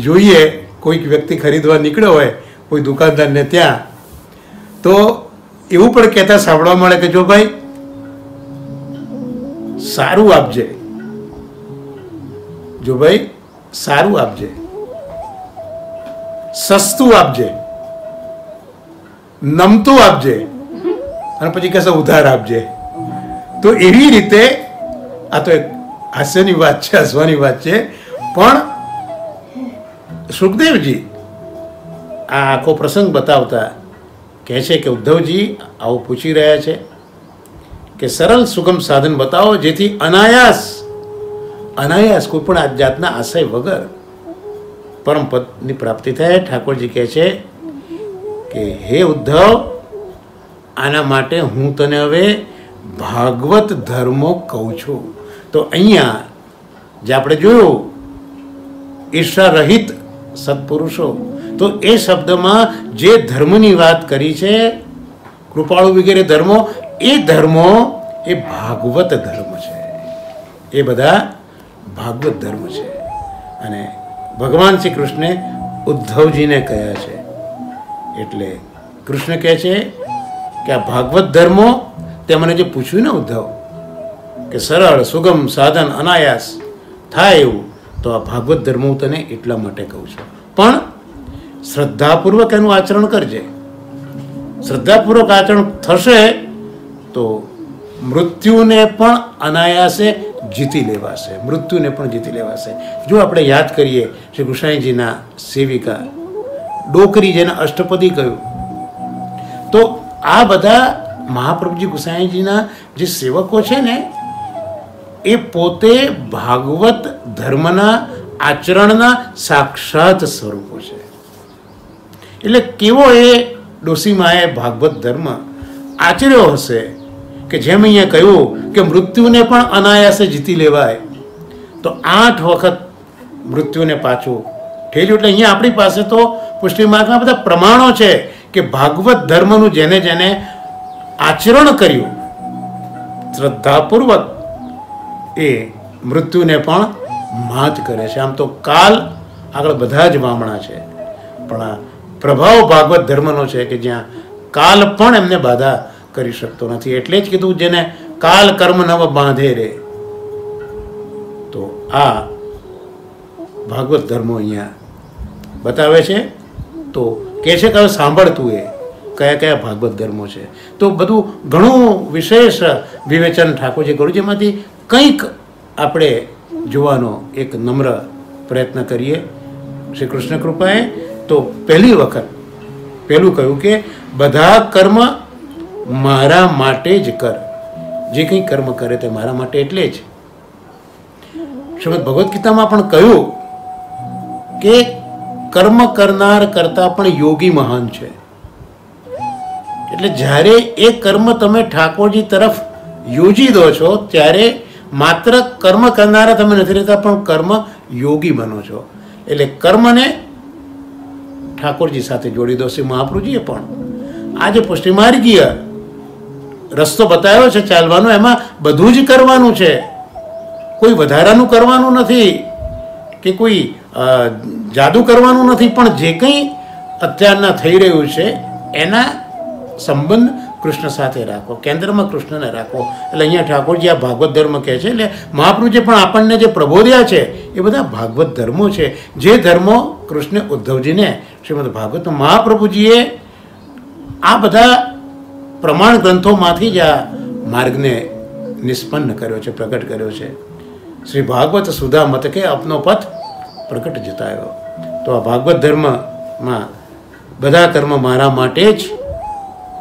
જોઈએ, કોઈક વ્યક્તિ ખરીદવા નીકળ્યો હોય કોઈ દુકાનદારને ત્યાં, તો એવું પણ કહેતા સાંભળવા મળે કે જો ભાઈ સારું આપજે, જો ભાઈ સારું આપજે, સસ્તું આપજે, નમતું આપજે, અને પછી કહેશે ઉધાર આપજે. તો એવી રીતે આ તો એક હાસ્યની વાત છે, હસવાની વાત છે, પણ સુખદેવજી આ આખો પ્રસંગ બતાવતા કહે છે કે ઉદ્ધવજી આવું પૂછી રહ્યા છે કે સરળ સુગમ સાધન બતાવો જેથી અનાયાસ કોઈ પણ જાતના આશય વગર પરમપદની પ્રાપ્તિ થાય. ઠાકોરજી કહે છે કે હે ઉદ્ધવ, આના માટે હું તને હવે ભાગવત ધર્મો કહું છું. તો અહીંયા જે આપણે જોયું ઈર્ષા રહિત સત્પુરુષો, તો એ શબ્દમાં જે ધર્મની વાત કરી છે, કૃપાળુ વગેરે ધર્મો, એ ધર્મો એ ભાગવત ધર્મ છે. એ બધા ભાગવત ધર્મ છે. અને ભગવાન શ્રી કૃષ્ણે ઉદ્ધવજીને કહ્યા છે. એટલે કૃષ્ણ કહે છે કે આ ભાગવત ધર્મો, તે મને જે પૂછ્યું ને ઉદ્ધવ, કે સરળ સુગમ સાધન અનાયાસ થાય એવું, તો આ ભાગવત ધર્મ હું તને એટલા માટે કહું છું. પણ શ્રદ્ધાપૂર્વક એનું આચરણ કરજે. શ્રદ્ધાપૂર્વક આચરણ થશે તો મૃત્યુને પણ અનાયાસે જીતી લેવાશે. મૃત્યુને પણ જીતી લેવાશે. જો આપણે યાદ કરીએ શ્રી ગુસાઈજીના સેવિકા ડોકરી, જેને અષ્ટપદી કહ્યું, તો આ બધા મહાપ્રભુજી ગુસાઈજીના જે સેવકો છે ને, એ પોતે ભાગવત ધર્મના આચરણના સાક્ષાત સ્વરૂપો છે. એટલે કેવો એ ડોસીમાએ ભાગવત ધર્મ આચર્યો હશે કે જેમ અહીંયા કહ્યું કે મૃત્યુને પણ અનાયાસે જીતી લેવાય. તો 8 વખત મૃત્યુને પાછું ઠેલ્યું. એટલે અહીંયા આપણી પાસે તો પુષ્ટિ માર્ગના બધા પ્રમાણો છે કે ભાગવત ધર્મનું જેને જેને આચરણ કર્યું શ્રદ્ધાપૂર્વક, એ મૃત્યુને પણ માત કરે છે. આમ તો કાલ આગળ બધા જ વામણા છે, પણ આ પ્રભાવ ભાગવત ધર્મનો છે કે જ્યાં કાલ પણ એમને બાધા કરી શકતો નથી. એટલે જ કીધું જેને કાલ કર્મ નવ બાંધે રે. તો આ ભાગવત ધર્મો અહીંયા બતાવે છે. તો કહે છે કે હવે સાંભળતું એ કયા કયા ભાગવત ધર્મો છે. તો બધું ઘણું વિશેષ વિવેચન ઠાકોરજી કર્યું, જેમાંથી કંઈક આપણે જોવાનો એક નમ્ર પ્રયત્ન કરીએ શ્રી કૃષ્ણ કૃપાએ. તો પહેલી વખત પહેલું કહ્યું કે બધા કર્મ મારા માટે જ કર. જે કંઈ કર્મ કરે તે મારા માટે એટલે જ. શ્રીમદ ભગવદ્ ગીતામાં પણ કહ્યું કે કર્મ કરનાર કરતાં પણ યોગી મહાન છે. એટલે જ્યારે એ કર્મ તમે ઠાકોરજી તરફ યોજી દો છો, ત્યારે માત્ર કર્મ કરનારા તમે નથી રહેતા, પણ કર્મ યોગી બનો છો. એટલે કર્મને ઠાકોરજી સાથે જોડી દો. શ્રી મહાપ્રભુજીએ પણ આજે પુષ્ટિમાર્ગીય રસ્તો બતાવ્યો છે ચાલવાનો, એમાં બધું જ કરવાનું છે, કોઈ વધારાનું કરવાનું નથી કે કોઈ જાદુ કરવાનું નથી. પણ જે કંઈ અત્યારના થઈ રહ્યું છે એના સંબંધ કૃષ્ણ સાથે રાખો, કેન્દ્રમાં કૃષ્ણને રાખો. એટલે અહીંયા ઠાકોરજી આ ભાગવત ધર્મ કહે છે. એટલે મહાપ્રભુજી પણ આપણને જે પ્રબોધ્યા છે એ બધા ભાગવત ધર્મો છે. જે ધર્મો કૃષ્ણે ઉદ્ધવજીને શ્રીમદ ભાગવત મહાપ્રભુજીએ આ બધા પ્રમાણ ગ્રંથોમાંથી જ આ માર્ગને નિષ્પન્ન કર્યો છે, પ્રગટ કર્યો છે. શ્રી ભાગવત સુધા મત કે અપનો પથ પ્રગટ જતાયો. તો આ ભાગવત ધર્મમાં બધા કર્મ મારા માટે જ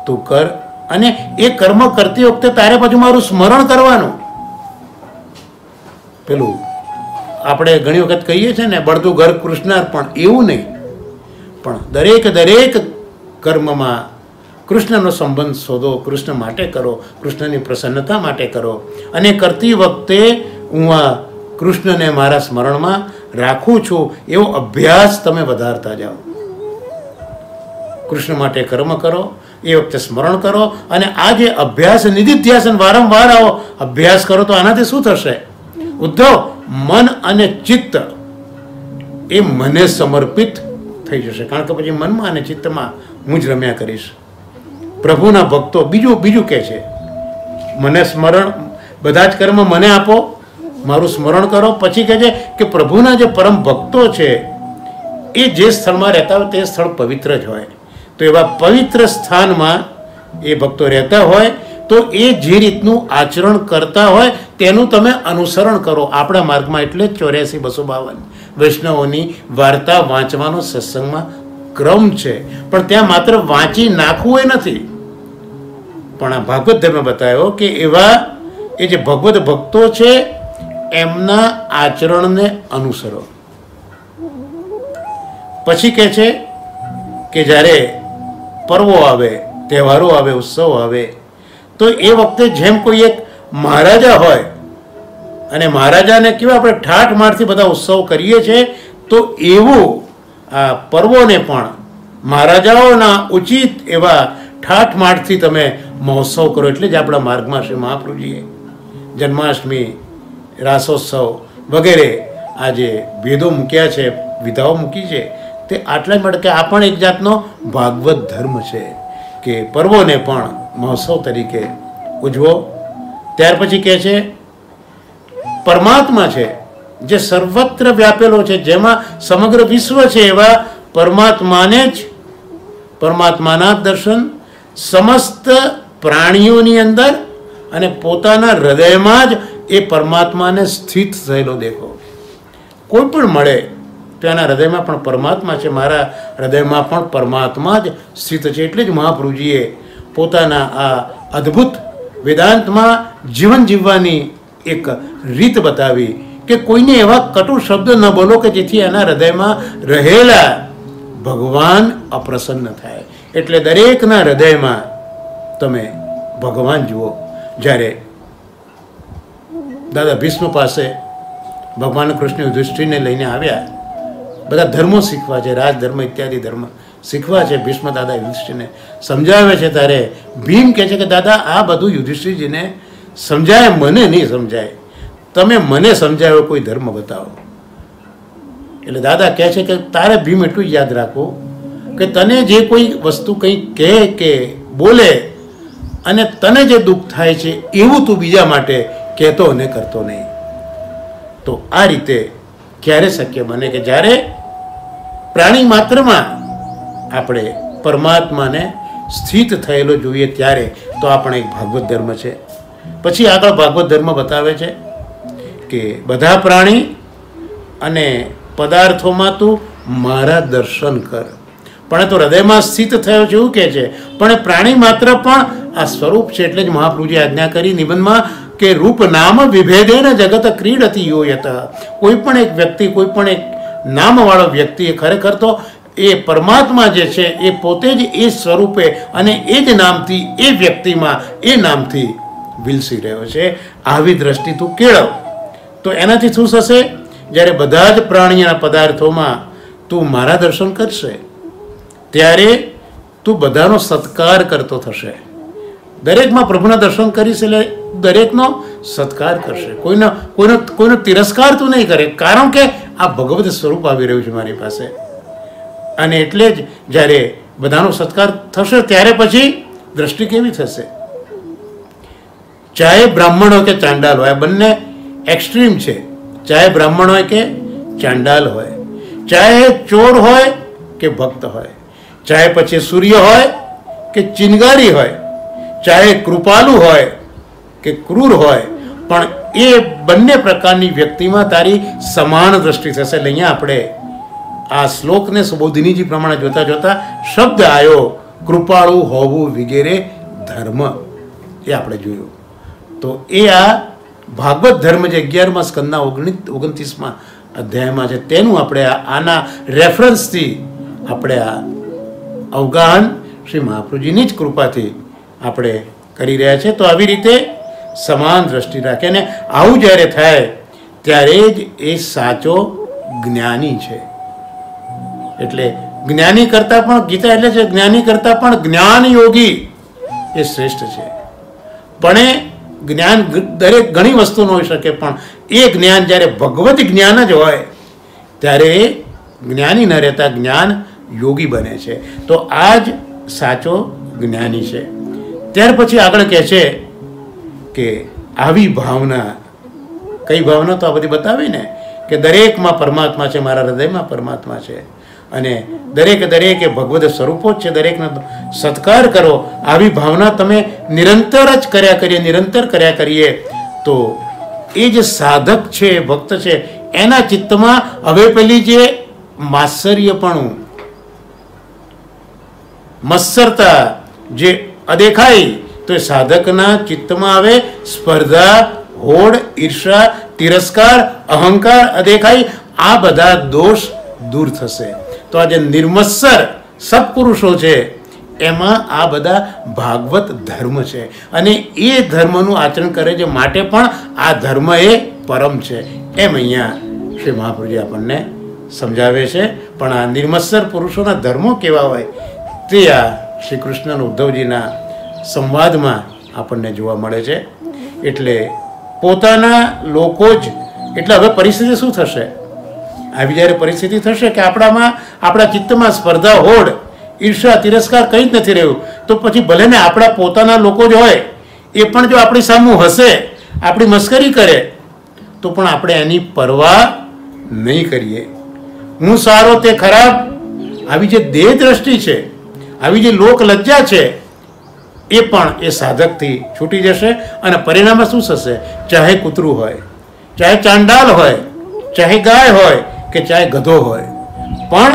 તું કર, અને એ કર્મ કરતી વખતે તારે પાછું મારું સ્મરણ કરવાનું. પેલું આપણે ઘણી વખત કહીએ છીએ ને, બળદું ઘર કૃષ્ણાર્પણ, એવું નહીં, પણ દરેક કર્મમાં કૃષ્ણનો સંબંધ શોધો, કૃષ્ણ માટે કરો, કૃષ્ણની પ્રસન્નતા માટે કરો. અને કરતી વખતે હું આ કૃષ્ણને મારા સ્મરણમાં રાખું છું એવો અભ્યાસ તમે વધારતા જાઓ. કૃષ્ણ માટે કર્મ કરો, એ વખતે સ્મરણ કરો, અને આ જે અભ્યાસ નિધિધ્યાસન વારંવાર આવો અભ્યાસ કરો તો આનાથી શું થશે? ઉદ્ધવ, મન અને ચિત્ત એ મને સમર્પિત થઈ જશે, કારણ કે પછી મનમાં અને ચિત્તમાં હું જ રમ્યા કરીશ. પ્રભુના ભક્તો બીજું કહે છે, મને સ્મરણ, બધા જ કર્મ મને આપો, મારું સ્મરણ કરો. પછી કહે છે કે પ્રભુના જે પરમ ભક્તો છે એ જે સ્થળમાં રહેતા હોય તે સ્થળ પવિત્ર જ હોય. તો એવા પવિત્ર સ્થાનમાં એ ભક્તો રહેતા હોય તો એ જે રીતનું આચરણ કરતા હોય તેનું તમે અનુસરણ કરો. આપણા માર્ગમાં એટલે જ 84-252 વૈષ્ણવોની વાર્તા વાંચવાનો સત્સંગમાં ક્રમ છે. પણ ત્યાં માત્ર વાંચી નાખવું એ નથી, પણ આ ભાગવત ધર્મ બતાવ્યો કે એવા એ જે ભગવત ભક્તો છે એમના આચરણને અનુસરો. પછી કહે છે કે જ્યારે પર્વો આવે, તહેવારો આવે, ઉત્સવ આવે તો એ વખતે જેમ કોઈ એક મહારાજા હોય અને મહારાજાને કેવા આપણે ઠાઠ મારથી બધા ઉત્સવ કરીએ છીએ, તો એવું આ પર્વોને પણ મહારાજાઓના ઉચિત એવા ઠાઠ માઠથી તમે મહોત્સવ કરો. એટલે જ આપણા માર્ગમાં શ્રી મહાપ્રભુજીએ જન્માષ્ટમી, રાસોત્સવ વગેરે આ જે ભેદો મૂક્યા છે, વિધાઓ મૂકી છે, તે આટલા માટે કે આ પણ એક જાતનો ભાગવત ધર્મ છે કે પર્વોને પણ મહોત્સવ તરીકે ઉજવો. ત્યાર પછી કહે છે પરમાત્મા છે જે સર્વત્ર વ્યાપેલો છે, જેમાં સમગ્ર વિશ્વ છે, એવા પરમાત્માને જ, પરમાત્માના દર્શન સમસ્ત પ્રાણીઓની અંદર અને પોતાના હૃદયમાં જ એ પરમાત્માને સ્થિત થયેલો દેખો. કોઈ પણ મળે તો એના હૃદયમાં પણ પરમાત્મા છે, મારા હૃદયમાં પણ પરમાત્મા જ સ્થિત છે. એટલે જ મહાપ્રભુજીએ પોતાના આ અદ્ભુત વેદાંતમાં જીવન જીવવાની એક રીત બતાવી કે કોઈને એવા કટુ શબ્દ ન બોલો કે જેથી એના હૃદયમાં રહેલા ભગવાન અપ્રસન્ન થાય. એટલે દરેકના હૃદયમાં તમે ભગવાન જુઓ. જ્યારે દાદા ભીષ્મ પાસે ભગવાન કૃષ્ણ યુધિષ્ઠિરને લઈને આવ્યા, બધા ધર્મો શીખવા છે, રાજધર્મ ઇત્યાદિ ધર્મ શીખવા છે. ભીષ્મ દાદા યુધિષ્ઠિરને સમજાવે છે ત્યારે ભીમ કહે છે કે દાદા આ બધું યુધિષ્ઠિરજીને સમજાય, મને નહીં સમજાય, તમે મને સમજાયો કોઈ ધર્મ બતાવો. એટલે દાદા કહે છે કે તારે ભીમ એટલું જ યાદ રાખવું કે તને જે કોઈ વસ્તુ કંઈ કહે કે બોલે અને તને જે દુઃખ થાય છે એવું તું બીજા માટે કહેતો અને કરતો નહીં. તો આ રીતે ક્યારે શક્ય બને કે જ્યારે પ્રાણી માત્રમાં આપણે પરમાત્માને સ્થિત થયેલો જોઈએ ત્યારે. તો આ પણ એક ભાગવત ધર્મ છે. પછી આગળ ભાગવત ધર્મ બતાવે છે કે બધા પ્રાણી અને પદાર્થોમાં તું મારા દર્શન કર. પણ તો હૃદયમાં સ્થિત થયો છે એવું કહે છે, પણ પ્રાણી માત્ર પણ આ સ્વરૂપ છે. એટલે જ મહાપ્રભુજી આજ્ઞા કરી નિબંધમાં કે રૂપ નામ વિભેદેન જગત ક્રીડતી યોયત. કોઈ પણ એક વ્યક્તિ, કોઈ પણ એક નામવાળો વ્યક્તિ એ ખરેખર તો એ પરમાત્મા જે છે એ પોતે જ એ સ્વરૂપે અને એ જ નામથી એ વ્યક્તિમાં એ નામથી વિલસી રહ્યો છે. આવી દ્રષ્ટિ તું કેળવ. તો એનાથી શું થશે? જ્યારે બધા જ પ્રાણીના પદાર્થોમાં તું મારા દર્શન કરશે ત્યારે તું બધાનો સત્કાર કરતો થશે. દરેકમાં પ્રભુના દર્શન કરીશ એટલે દરેકનો સત્કાર કરશે. કોઈનો તિરસ્કાર તું નહીં કરે, કારણ કે આ ભગવત સ્વરૂપ આવી રહ્યું છે મારી પાસે. અને એટલે જ જ્યારે બધાનો સત્કાર થશે ત્યારે પછી દ્રષ્ટિ કેવી થશે? ચાહે બ્રાહ્મણ હોય કે ચાંડાલ હોય, બંને એક્સ્ટ્રીમ છે. ચાહે બ્રાહ્મણ હોય કે ચાંડાલ હોય, ચાહે ચોર હોય કે ભક્ત હોય, ચાહે પછી સૂર્ય હોય કે ચિનગારી હોય, ચાહે કૃપાલુ હોય કે ક્રૂર હોય, પણ એ બંને પ્રકારની વ્યક્તિમાં તારી સમાન દ્રષ્ટિ થશે. એટલે અહીંયા આપણે આ શ્લોકને સુબોધિનીજી પ્રમાણે જોતા જોતા શબ્દ આવ્યો કૃપાળુ હોવું વગેરે ધર્મ, એ આપણે જોયું. તો એ આ ભાગવત ધર્મ જે 11મા સ્કંદના 29મા અધ્યાયમાં છે તેનું આપણે આના રેફરન્સથી આપણે આ અવગાહન શ્રી મહાપ્રભુજીની જ કૃપાથી આપણે કરી રહ્યા છે. તો આવી રીતે સમાન દ્રષ્ટિ રાખે અને આવું જ્યારે થાય ત્યારે જ એ સાચો જ્ઞાની છે. એટલે જ્ઞાની કરતાં પણ ગીતા એટલે છે જ્ઞાની કરતાં પણ જ્ઞાન યોગી એ શ્રેષ્ઠ છે. પણ એ જ્ઞાન દરેક ઘણી વસ્તુનું હોઈ શકે, પણ એ જ્ઞાન જ્યારે ભગવત જ્ઞાન જ હોય ત્યારે એ જ્ઞાની ન રહેતા જ્ઞાન યોગી બને છે. તો આ જ સાચો જ્ઞાની છે. ત્યાર પછી આગળ કહે છે કે આવી ભાવના, કઈ ભાવના તો આ બધી બતાવી ને કે દરેકમાં પરમાત્મા છે, મારા હૃદયમાં પરમાત્મા છે અને દરેક એ ભગવદ સ્વરૂપો જ છે, દરેકનો સત્કાર કરો. આવી ભાવના તમે નિરંતર જ કર્યા કરીએ તો એ જે સાધક છે, ભક્ત છે, એના ચિત્તમાં હવે પેલી જે માત્સર્યપણું, મત્સરતા જે અદેખાઈ, તો એ સાધકના ચિત્તમાં આવે સ્પર્ધા, હોડ, ઈર્ષા, તિરસ્કાર, અહંકાર, અદેખાઈ, આ બધા દોષ દૂર થશે. તો આ જે નિર્મત્સર સત્પુરુષો છે એમાં આ બધા ભાગવત ધર્મ છે અને એ ધર્મનું આચરણ કરે છે, માટે પણ આ ધર્મ એ પરમ છે એમ અહીંયા શ્રી મહાપ્રભુજી આપણને સમજાવે છે. પણ આ નિર્મત્સર પુરુષોના ધર્મો કેવા હોય તે આ શ્રી કૃષ્ણ અને ઉદ્ધવજીના સંવાદમાં આપણને જોવા મળે છે. એટલે પોતાના લોકો જ, એટલે હવે પરિસ્થિતિ શું થશે? આવી જ્યારે પરિસ્થિતિ થશે કે આપણા ચિત્તમાં સ્પર્ધા, હોડ, ઈર્ષા, તિરસ્કાર કંઈ જ નથી રહ્યું, તો પછી ભલે ને આપણા પોતાના લોકો જ હોય એ પણ જો આપણી સામું હશે, આપણી મસ્કરી કરે, તો પણ આપણે એની પરવા નહીં કરીએ. હું સારો તે ખરાબ, આવી જે દેહ દ્રષ્ટિ છે, આવી જે લોક લજ્જા છે, એ પણ એ સાધકથી છૂટી જશે અને પરિણામે શું થશે? ચાહે કૂતરું હોય, ચાહે ચાંડાલ હોય, ચાહે ગાય હોય કે ચાહે ગધો હોય, પણ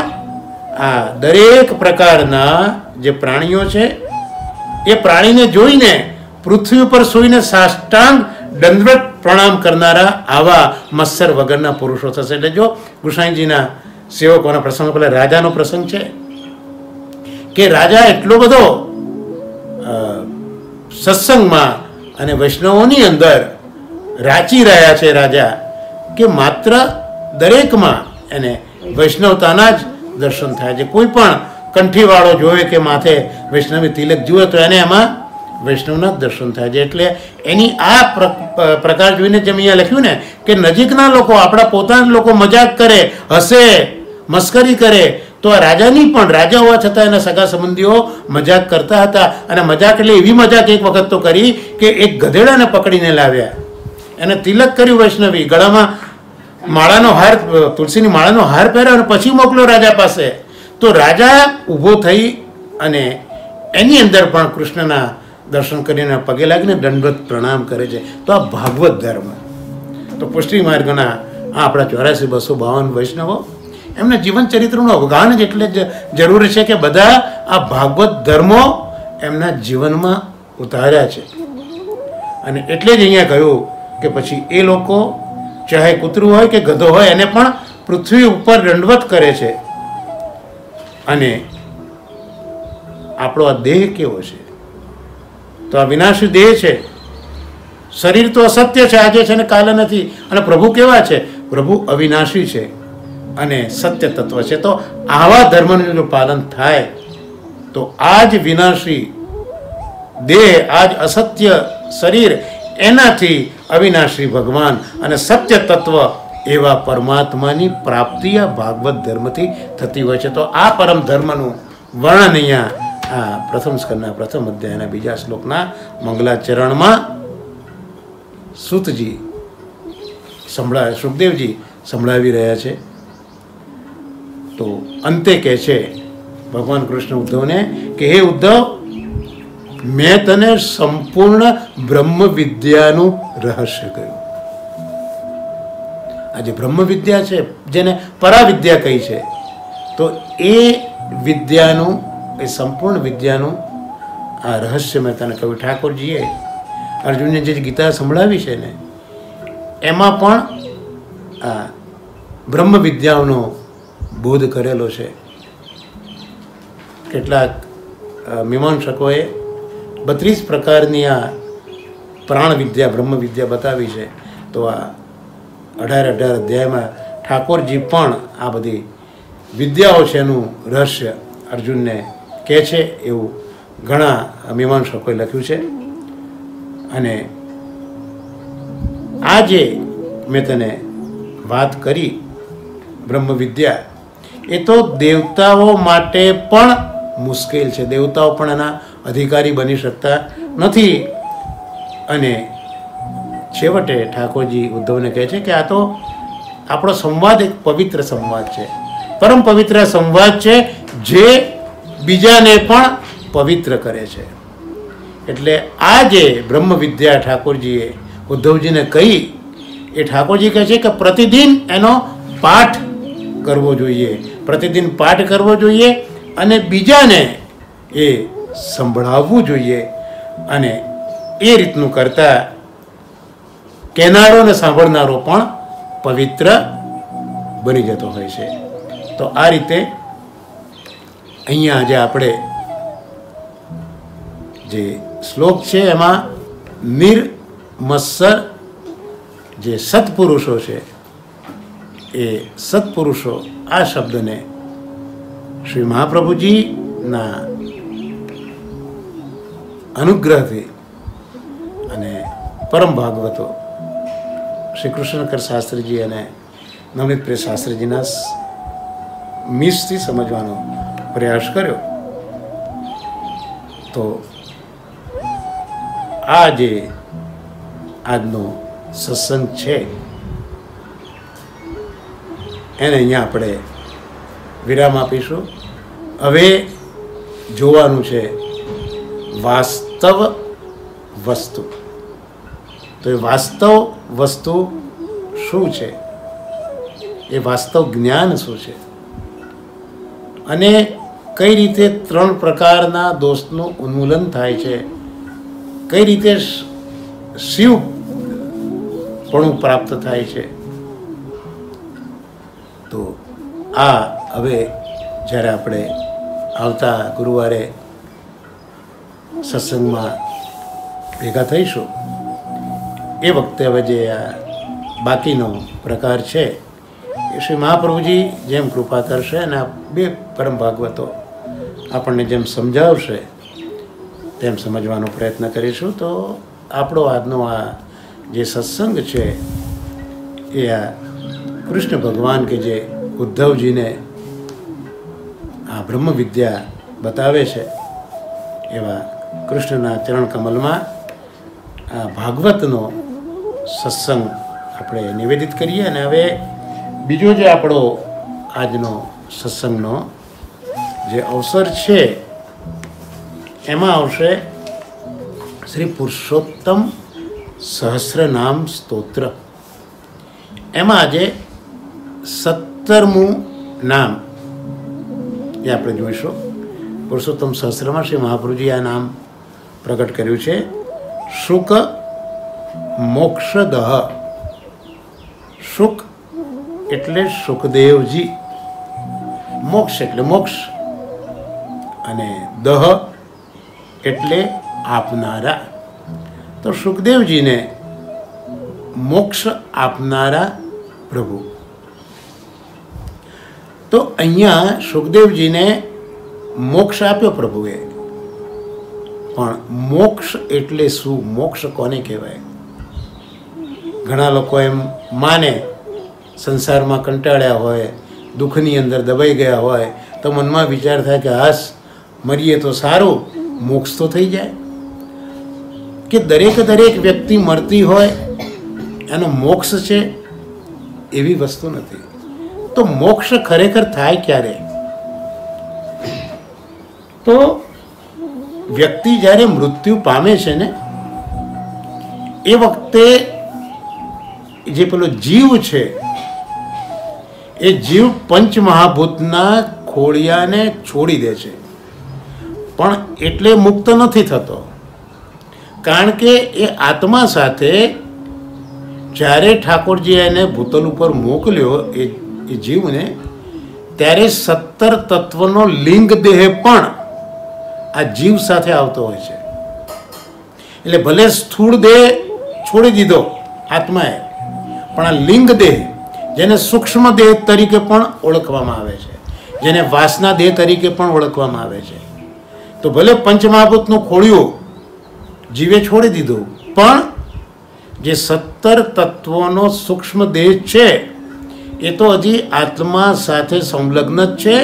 આ દરેક પ્રકારના જે પ્રાણીઓ છે એ પ્રાણીને જોઈને પૃથ્વી ઉપર સૂઈને સાષ્ટાંગ દંડવત પ્રણામ કરનારા આવા મત્સર વગરના પુરુષો થશે. એટલે જો ગુસાઈજીના સેવકોના પ્રસંગ, પેલા રાજાનો પ્રસંગ છે કે રાજા એટલો બધો સત્સંગમાં અને વૈષ્ણવોની અંદર રાચી રહ્યા છે રાજા, કે માત્ર દરેકમાં એને વૈષ્ણવતાના જ દર્શન થાય છે. કોઈ પણ કંઠીવાળો જોવે કે માથે વૈષ્ણવી તિલક જુએ તો એને એમાં વૈષ્ણવના જ દર્શન થાય છે. એટલે એની આ પ્રકાર જોઈને જેમ અહીંયા લખ્યું ને કે નજીકના લોકો, આપણા પોતાના લોકો મજાક કરે, હસે, મસ્કરી કરે, તો આ રાજાની પણ, રાજા હોવા છતાં એના સગા સંબંધીઓ મજાક કરતા હતા. અને મજાક એટલે એવી મજાક એક વખત તો કરી કે એક ગધેડાને પકડીને લાવ્યા, એને તિલક કર્યું વૈષ્ણવી, ગળામાં માળાનો હાર, તુલસીની માળાનો હાર પહેર્યો અને પછી મોકલ્યો રાજા પાસે. તો રાજા ઊભો થઈ અને એની અંદર પણ કૃષ્ણના દર્શન કરીને પગે લાગીને દંડવત પ્રણામ કરે છે. તો આ ભાગવત ધર્મ. તો પુષ્ટિ માર્ગના આ આપણા 84,252 વૈષ્ણવો, એમના જીવન ચરિત્રનું અવગાહન જ એટલે જ જરૂરી છે કે બધા આ ભાગવત ધર્મો એમના જીવનમાં ઉતાર્યા છે. અને એટલે જ અહીંયા કહ્યું કે પછી એ લોકો ચાહે કૂતરું હોય કે ગધો હોય એને પણ પૃથ્વી ઉપર દંડવત કરે છે. અને આપણો આ દેહ કેવો છે? તો આ વિનાશી દેહ છે. શરીર તો અસત્ય છે, આજે છે ને કાલે નથી. અને પ્રભુ કેવા છે? પ્રભુ અવિનાશી છે અને સત્ય તત્વ છે. તો આવા ધર્મનું જો પાલન થાય તો આ જ વિનાશી દેહ, આ જ અસત્ય શરીર, એનાથી અવિનાશી ભગવાન અને સત્ય તત્વ એવા પરમાત્માની પ્રાપ્તિ આ ભાગવત ધર્મથી થતી હોય છે. તો આ પરમ ધર્મનું વર્ણન અહીંયા આ પ્રથમ સ્કંદના પ્રથમ અધ્યાયના બીજા શ્લોકના મંગલાચરણમાં સૂતજી સુખદેવજી સંભળાવી રહ્યા છે. તો અંતે કહે છે ભગવાન કૃષ્ણ ઉદ્ધવને કે હે ઉદ્ધવ, મેં તને સંપૂર્ણ બ્રહ્મ વિદ્યાનું રહસ્ય કહ્યું. આ જે બ્રહ્મ વિદ્યા છે, જેને પરાવિદ્યા કહી છે, તો એ વિદ્યાનું, એ સંપૂર્ણ વિદ્યાનું આ રહસ્ય મેં તને કહ્યું. ઠાકોરજીએ અર્જુનને જે ગીતા સંભળાવી છે ને, એમાં પણ બ્રહ્મ વિદ્યાઓનો બોધ કરેલો છે. કેટલાક મીમાંસકોએ 32 પ્રકારની આ પ્રાણ વિદ્યા બ્રહ્મ વિદ્યા બતાવી છે. તો આ 18 અધ્યાયમાં ઠાકોરજી પણ આ બધી વિદ્યાઓ છે એનું રહસ્ય અર્જુનને કહે છે એવું ઘણા મીમાંસકોએ લખ્યું છે. અને આ જે મેં તને વાત કરી બ્રહ્મ વિદ્યા, એ તો દેવતાઓ માટે પણ મુશ્કેલ છે. દેવતાઓ પણ એના અધિકારી બની શકતા નથી. અને છેવટે ઠાકોરજી ઉદ્ધવને કહે છે કે આ તો આપણો સંવાદ એક પવિત્ર સંવાદ છે, પરમ પવિત્ર સંવાદ છે, જે બીજાને પણ પવિત્ર કરે છે. એટલે આ જે બ્રહ્મ વિદ્યા ઠાકોરજીએ ઉદ્ધવજીને કહી, એ ઠાકોરજી કહે છે કે પ્રતિદિન એનો પાઠ કરવો જોઈએ, પ્રતિદિન પાઠ કરવો જોઈએ અને બીજાને એ સંભળાવવું જોઈએ. અને એ રીતનું કરતા કહેનારો અને સાંભળનારો પણ પવિત્ર બની જતો હોય છે. તો આ રીતે અહીંયા આજે આપણે જે શ્લોક છે એમાં નિર્મત્સર જે સત્પુરુષો છે, એ સત્પુરુષો આ શબ્દને શ્રી મહાપ્રભુજીના અનુગ્રહથી અને પરમ ભાગવતો શ્રી કૃષ્ણકર શાસ્ત્રીજી અને નવનીત પ્રિય શાસ્ત્રીજીના મીસથી સમજવાનો પ્રયાસ કર્યો. તો આ જે આજનો સત્સંગ છે એને અહીંયા આપણે વિરામ આપીશું. હવે જોવાનું છે વાસ્તવ વસ્તુ. તો એ વાસ્તવ વસ્તુ શું છે, એ વાસ્તવ જ્ઞાન શું છે, અને કઈ રીતે 3 પ્રકારના દોષનું ઉન્મૂલન થાય છે, કઈ રીતે શિવપણું પ્રાપ્ત થાય છે. તો આ હવે જ્યારે આપણે આવતા ગુરુવારે સત્સંગમાં ભેગા થઈશું, એ વખતે હવે જે આ બાકીનો પ્રકાર છે એ શ્રી મહાપ્રભુજી જેમ કૃપા કરશે અને આ 2 પરમ ભાગવતો આપણને જેમ સમજાવશે તેમ સમજવાનો પ્રયત્ન કરીશું. તો આપણો આજનો આ જે સત્સંગ છે એ આ કૃષ્ણ ભગવાન કે જે ઉદ્ધવજીને આ બ્રહ્મ વિદ્યા બતાવે છે એવા કૃષ્ણના ચરણ કમલમાં આ ભાગવતનો સત્સંગ આપણે નિવેદિત કરીએ. અને હવે બીજો જે આપણો આજનો સત્સંગનો જે અવસર છે એમાં આવશે શ્રી પુરુષોત્તમ સહસ્રનામ સ્તોત્ર. એમાં આજે 17મું નામ એ આપણે જોઈશું. પુરુષોત્તમ સહસ્રમાં શ્રી મહાપ્રભુજી આ નામ પ્રગટ કર્યું છે, શુક મોક્ષદહ. શુક એટલે સુખદેવજી, મોક્ષ એટલે મોક્ષ, અને દહ એટલે આપનારા. તો સુખદેવજીને મોક્ષ આપનારા પ્રભુ. તો અહીંયા સુખદેવજીને મોક્ષ આપ્યો પ્રભુએ, પણ મોક્ષ એટલે શું, મોક્ષ કોને કહેવાય? ઘણા લોકો એમ માને, સંસારમાં કંટાળ્યા હોય, દુઃખની અંદર દબાઈ ગયા હોય તો મનમાં વિચાર થાય કે હાસ મરીએ તો સારું, મોક્ષ તો થઈ જાય. કે દરેક વ્યક્તિ મરતી હોય એનો મોક્ષ છે એવી વસ્તુ નથી. તો મોક્ષ ખરેખર થાય ક્યારે? તો વ્યક્તિ જ્યારે મૃત્યુ પામે છે ને એ વખતે જે પેલો જીવ છે એ જીવ પંચમહાભૂતના ખોળિયાને છોડી દે છે, પણ એટલે મુક્ત નથી થતો. કારણ કે એ આત્મા સાથે જ્યારે ઠાકોરજીએ એને ભૂતલ ઉપર મોકલ્યો એ જીવને, ત્યારે 17 તત્વનો લિંગ દેહ પણ આ જીવ સાથે આવતો હોય છે. એટલે ભલે સ્થૂળ દેહ છોડી દીધો આત્માએ, પણ આ લિંગ દેહ, જેને સૂક્ષ્મ દેહ તરીકે પણ ઓળખવામાં આવે છે, જેને વાસના દેહ તરીકે પણ ઓળખવામાં આવે છે, તો ભલે પંચમહાભૂતનું ખોળિયું જીવે છોડી દીધું, પણ જે 17 તત્વોનો સૂક્ષ્મ દેહ છે એ તો હજી આત્મા સાથે સંલગ્ન જ છે.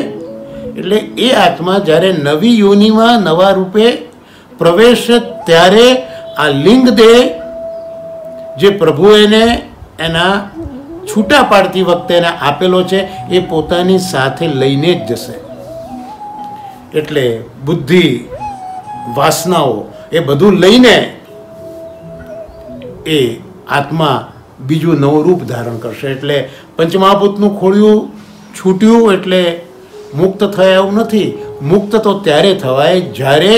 એટલે એ આત્મા જ્યારે નવી યોનિમાં નવા રૂપે પ્રવેશે ત્યારે આ લિંગ દેહ જે પ્રભુ એને એના છૂટા પાડતી વખતે એને આપેલો છે એ પોતાની સાથે લઈને જ જશે. એટલે બુદ્ધિ, વાસનાઓ એ બધું લઈને એ આત્મા બીજું નવું રૂપ ધારણ કરશે. એટલે પંચમહાભૂતનું ખોળિયું છૂટ્યું એટલે મુક્ત થયા એવું નથી. મુક્ત તો ત્યારે થવાય જ્યારે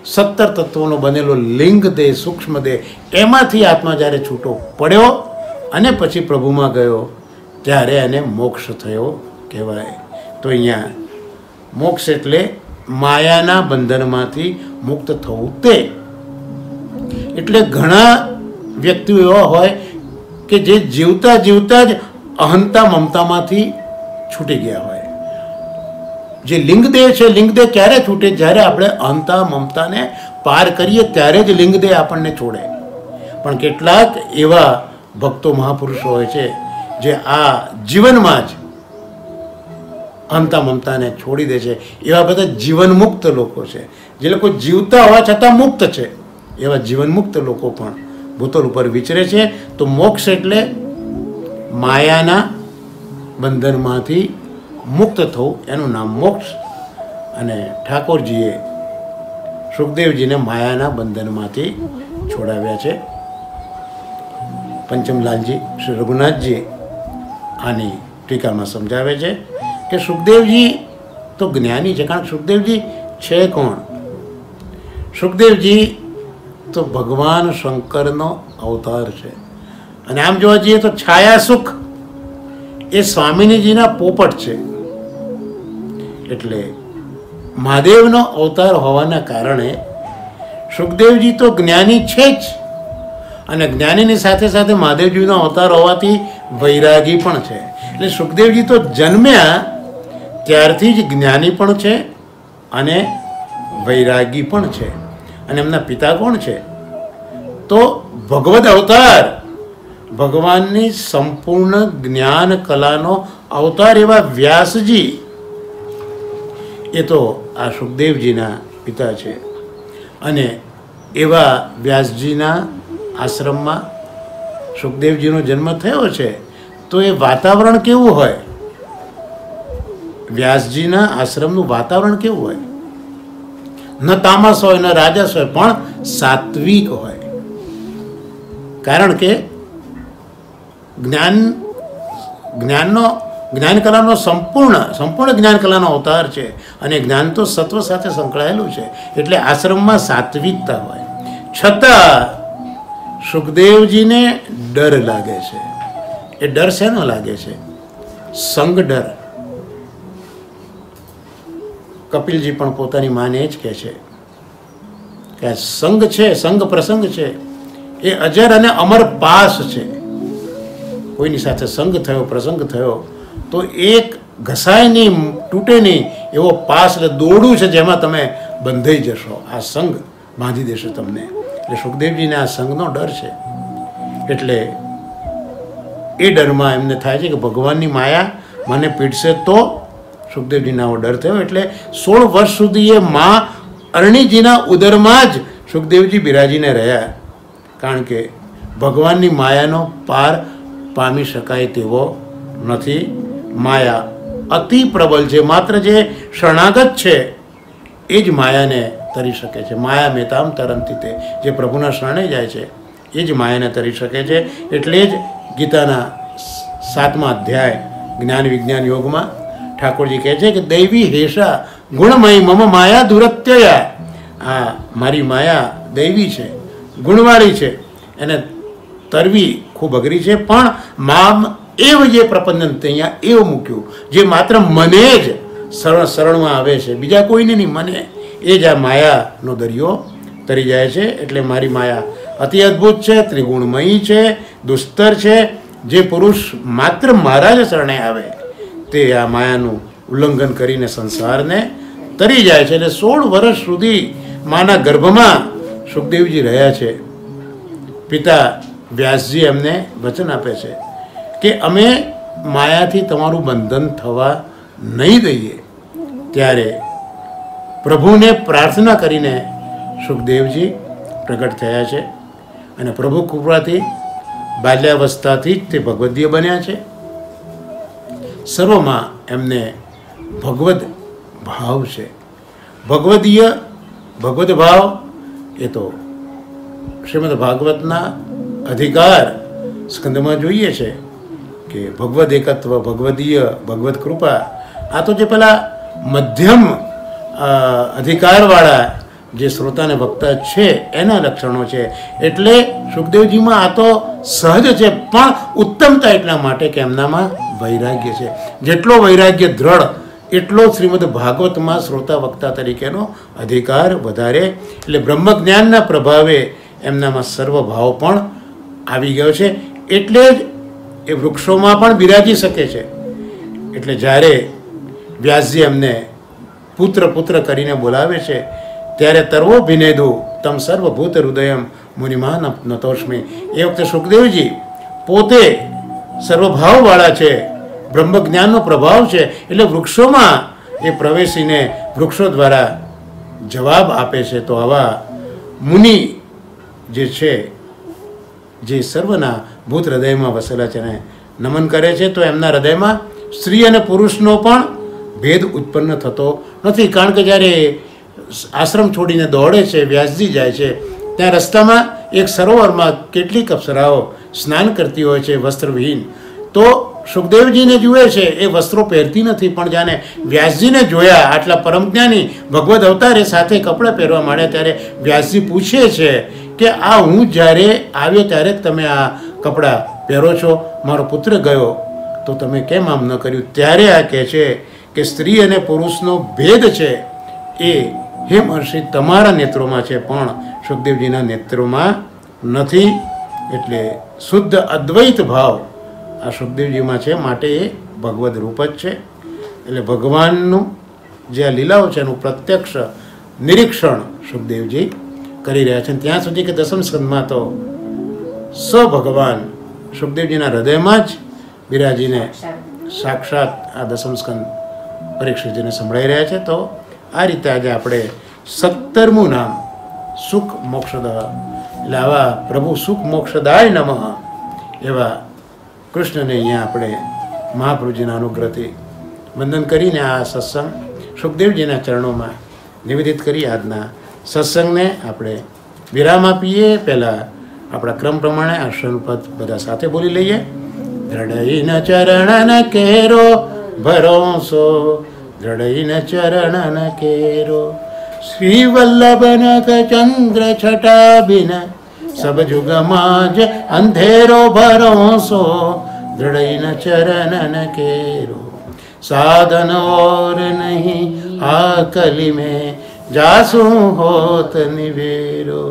17 તત્વોનો બનેલો લિંગ દેહ, સૂક્ષ્મ દેહ, એમાંથી આત્મા જ્યારે છૂટો પડ્યો અને પછી પ્રભુમાં ગયો ત્યારે એને મોક્ષ થયો કહેવાય. તો અહીંયા મોક્ષ એટલે માયાના બંધનમાંથી મુક્ત થવું. તે એટલે ઘણા વ્યક્તિઓ એવા હોય કે જે જીવતા જીવતા જ અહંતા મમતામાંથી છૂટી ગયા હોય. જે લિંગદેહ છે, લિંગદેહ ક્યારે છૂટે? જ્યારે આપણે અહંતા મમતાને પાર કરીએ ત્યારે જ લિંગદેહ આપણને છોડે. પણ કેટલાક એવા ભક્તો, મહાપુરુષો હોય છે જે આ જીવનમાં જ અહંતા મમતાને છોડી દે છે. એવા બધા જીવનમુક્ત લોકો છે. જે લોકો જીવતા હોવા છતાં મુક્ત છે, એવા જીવનમુક્ત લોકો પણ ભૂતલ ઉપર વિચરે છે. તો મોક્ષ એટલે માયાના બંધનમાંથી મુક્ત થવું, એનું નામ મોક્ષ. અને ઠાકોરજીએ સુખદેવજીને માયાના બંધનમાંથી છોડાવ્યા છે. પંચમલાલજી, શ્રી રઘુનાથજી આની ટીકામાં સમજાવે છે કે સુખદેવજી તો જ્ઞાની છે. કારણ કે સુખદેવજી છે કોણ? સુખદેવજી તો ભગવાન શંકરનો અવતાર છે. અને આમ જોવા જઈએ તો છાયા સુખ એ સ્વામિનીજીના પોપટ છે. એટલે મહાદેવનો અવતાર હોવાના કારણે સુખદેવજી તો જ્ઞાની છે જ, અને જ્ઞાનીની સાથે સાથે મહાદેવજીનો અવતાર હોવાથી વૈરાગી પણ છે. એટલે સુખદેવજી તો જન્મ્યા ત્યારથી જ જ્ઞાની પણ છે અને વૈરાગી પણ છે. અને એમના પિતા કોણ છે? તો ભગવદ અવતાર, ભગવાનની સંપૂર્ણ જ્ઞાન કલાનો અવતાર એવા વ્યાસજી, એ તો આ સુખદેવજીના પિતા છે. અને એવા વ્યાસજીના આશ્રમમાં સુખદેવજીનો જન્મ થયો છે. તો એ વાતાવરણ કેવું હોય? વ્યાસજીના આશ્રમનું વાતાવરણ કેવું હોય? ન તામસ હોય, ન રાજસ હોય, પણ સાત્વિક હોય. કારણ કે જ્ઞાન કલાનો સંપૂર્ણ જ્ઞાન કલાનો અવતાર છે. અને જ્ઞાન તો સત્વ સાથે સંકળાયેલું છે. એટલે આશ્રમમાં સાત્વિકતા હોય. છતાં સુખદેવજીને ડર લાગે છે. એ ડર શેનો લાગે છે? સંગ ડર. કપિલજી પણ પોતાની માને જ કહે છે કે આ સંગ છે, સંગ પ્રસંગ છે, એ અજર અને અમર પાસ છે. કોઈની સાથે સંગ થયો, પ્રસંગ થયો તો એક ઘસાય નહીં, તૂટે નહીં એવો પાસ, એટલે દોરડું છે જેમાં તમે બંધાઈ જશો. આ સંગ બાંધી દેશે તમને. એટલે સુખદેવજીને આ સંગનો ડર છે. એટલે એ ડરમાં એમને થાય છે કે ભગવાનની માયા મને પીડશે તો સુખદેવજીને આવો ડર થયો. એટલે 16 વર્ષ સુધી એ મા અરણીજીના ઉદરમાં જ સુખદેવજી બિરાજીને રહ્યા. કારણ કે ભગવાનની માયાનો પાર પામી શકાય તેવો નથી. માયા અતિ પ્રબલ છે. માત્ર જે શરણાગત છે એ જ માયાને તરી શકે છે. માયા મેતામ તરંતી તે, જે પ્રભુના શરણે જાય છે એ જ માયાને તરી શકે છે. એટલે જ ગીતાના 7મા અધ્યાય જ્ઞાન વિજ્ઞાન યોગમાં ઠાકોરજી કહે છે કે દૈવી હેષા ગુણમય મમ માયા દુરત્યયા. આ મારી માયા દૈવી છે, ગુણવાળી છે, એને તરવી ખૂબ અઘરી છે, પણ મામ એવ જે પ્રપંચન અહીંયા એવું મૂક્યું જે માત્ર મને જ શરણમાં આવે છે, બીજા કોઈને નહીં, મને એ જ આ માયાનો દરિયો તરી જાય છે. એટલે મારી માયા અતિ અદ્ભુત છે, ત્રિગુણમયી છે, દુસ્તર છે. જે પુરુષ માત્ર મારા જ શરણે આવે તે આ માયાનું ઉલ્લંઘન કરીને સંસારને તરી જાય છે. એટલે 16 વર્ષ સુધી માના ગર્ભમાં સુખદેવજી રહ્યા છે. પિતા વ્યાસજી એમને વચન આપે છે કે અમે માયાથી તમારું બંધન થવા નહીં દઈએ. ત્યારે પ્રભુને પ્રાર્થના કરીને સુખદેવજી પ્રગટ થયા છે અને પ્રભુ કૃપાથી બાલ્યાવસ્થાથી જ તે ભગવદીય બન્યા છે. સર્વમાં એમને ભગવદ ભાવ છે. ભગવદીય ભગવદ ભાવ એ તો શ્રીમદ ભાગવતના અધિકાર સ્કંદમાં જોઈએ છે કે ભગવદ એકત્વ, ભગવદીય, ભગવદ કૃપા, આ તો જે પેલા મધ્યમ અધિકારવાળા જે શ્રોતાને વક્તા છે એના લક્ષણો છે. એટલે સુખદેવજીમાં આ તો સહજ છે, પણ ઉત્તમતા એટલા માટે કે એમનામાં વૈરાગ્ય છે. જેટલો વૈરાગ્ય દ્રઢ એટલો શ્રીમદ ભાગવતમાં શ્રોતા વક્તા તરીકેનો અધિકાર વધારે. એટલે બ્રહ્મજ્ઞાનના પ્રભાવે એમનામાં સર્વભાવ પણ આવી ગયો છે. એટલે જ એ વૃક્ષોમાં પણ બિરાજી શકે છે. એટલે જ્યારે વ્યાસજી એમને પુત્ર પુત્ર કરીને બોલાવે છે ત્યારે તર્વો ભિનેદુ તમ સર્વભૂત હૃદયમ મુનિમાન નતોષ્મી. એ વખતે સુખદેવજી પોતે સર્વભાવવાળા છે, બ્રહ્મજ્ઞાનનો પ્રભાવ છે. એટલે વૃક્ષોમાં એ પ્રવેશીને વૃક્ષો દ્વારા જવાબ આપે છે. તો આવા મુનિ જે છે, જે સર્વના ભૂત હૃદયમાં વસેલા છે એને નમન કરે છે. તો એમના હૃદયમાં સ્ત્રી અને પુરુષનો પણ ભેદ ઉત્પન્ન થતો નથી. કારણ કે જ્યારે આશ્રમ છોડીને દોડે છે, વ્યાસજી જાય છે, ત્યાં રસ્તામાં એક સરોવરમાં કેટલીક અપ્સરાઓ સ્નાન કરતી હોય છે વસ્ત્રવિહીન. તો સુખદેવજીને જુએ છે, એ વસ્ત્રો પહેરતી નથી, પણ જાણે વ્યાસજીને જોયા, આટલા પરમજ્ઞાની ભગવદ અવતારે સાથે કપડાં પહેરવા માંડ્યા, ત્યારે વ્યાસજી પૂછે છે કે આ હું જ્યારે આવ્યો ત્યારે જ તમે આ કપડાં પહેરો છો, મારો પુત્ર ગયો તો તમે કેમ આમ ન કર્યું? ત્યારે આ કહે છે કે સ્ત્રી અને પુરુષનો ભેદ છે એ હે મહર્ષિ તમારા નેત્રોમાં છે, પણ સુખદેવજીના નેત્રોમાં નથી. એટલે શુદ્ધ અદ્વૈત ભાવ આ સુખદેવજીમાં છે, માટે એ ભગવદ રૂપ જ છે. એટલે ભગવાનનું જે આ લીલાઓ છે એનું પ્રત્યક્ષ નિરીક્ષણ સુખદેવજી કરી રહ્યા છે. ત્યાં સુધી કે દસમ સ્કંદમાં તો ભગવાન સુખદેવજીના હૃદયમાં જ બિરાજીને સાક્ષાત આ દસમ સ્કંદ પરીક્ષિતજીને સંભળાઈ રહ્યા છે. તો આ રીતે આજે આપણે 17મું નામ સુખ મોક્ષદા, એટલે આવા પ્રભુ સુખ મોક્ષદાય નમઃ એવા કૃષ્ણને અહીંયા આપણે મહાપ્રભુજીના અનુગ્રહથી વંદન કરીને આ સત્સંગ સુખદેવજીના ચરણોમાં નિવેદિત કરી આજના સત્સંગને આપણે વિરામ આપીએ. પહેલાં આપણા ક્રમ પ્રમાણે આ શરૂપદ બધા સાથે બોલી લઈએ. દ્રઢઈન ચરણ કેરો ભરોસો, દ્રઢઈન ચરણ કેરો, શ્રી વલ્લભનખ ચંદ્ર છટાબિન સબ જુગમાં જ અંધેરો ભરોસો, દ્રઢઈન ચરણ કેરો, સાધન ઓર નહીં આ કલી में जासू होत निवेरो,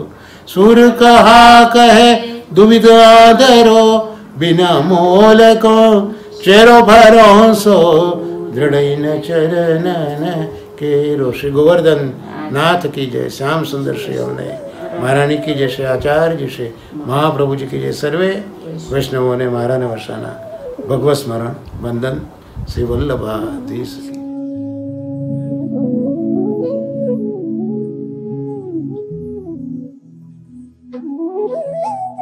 सुर कहा कहे दुविध आदरो, बिना मोल को चेरो भरोसो, दृढ़ चरण केरो. श्री गोवर्धन नाथ की जय, श्याम सुंदर श्री अवने महारानी की जय, श्री आचार्य जी, श्री महाप्रभु जी की जय. सर्वे वैष्णवों ने महाराने वर्षाना भगवत स्मरण वंदन. श्री वल्लभाधीश. Thank you.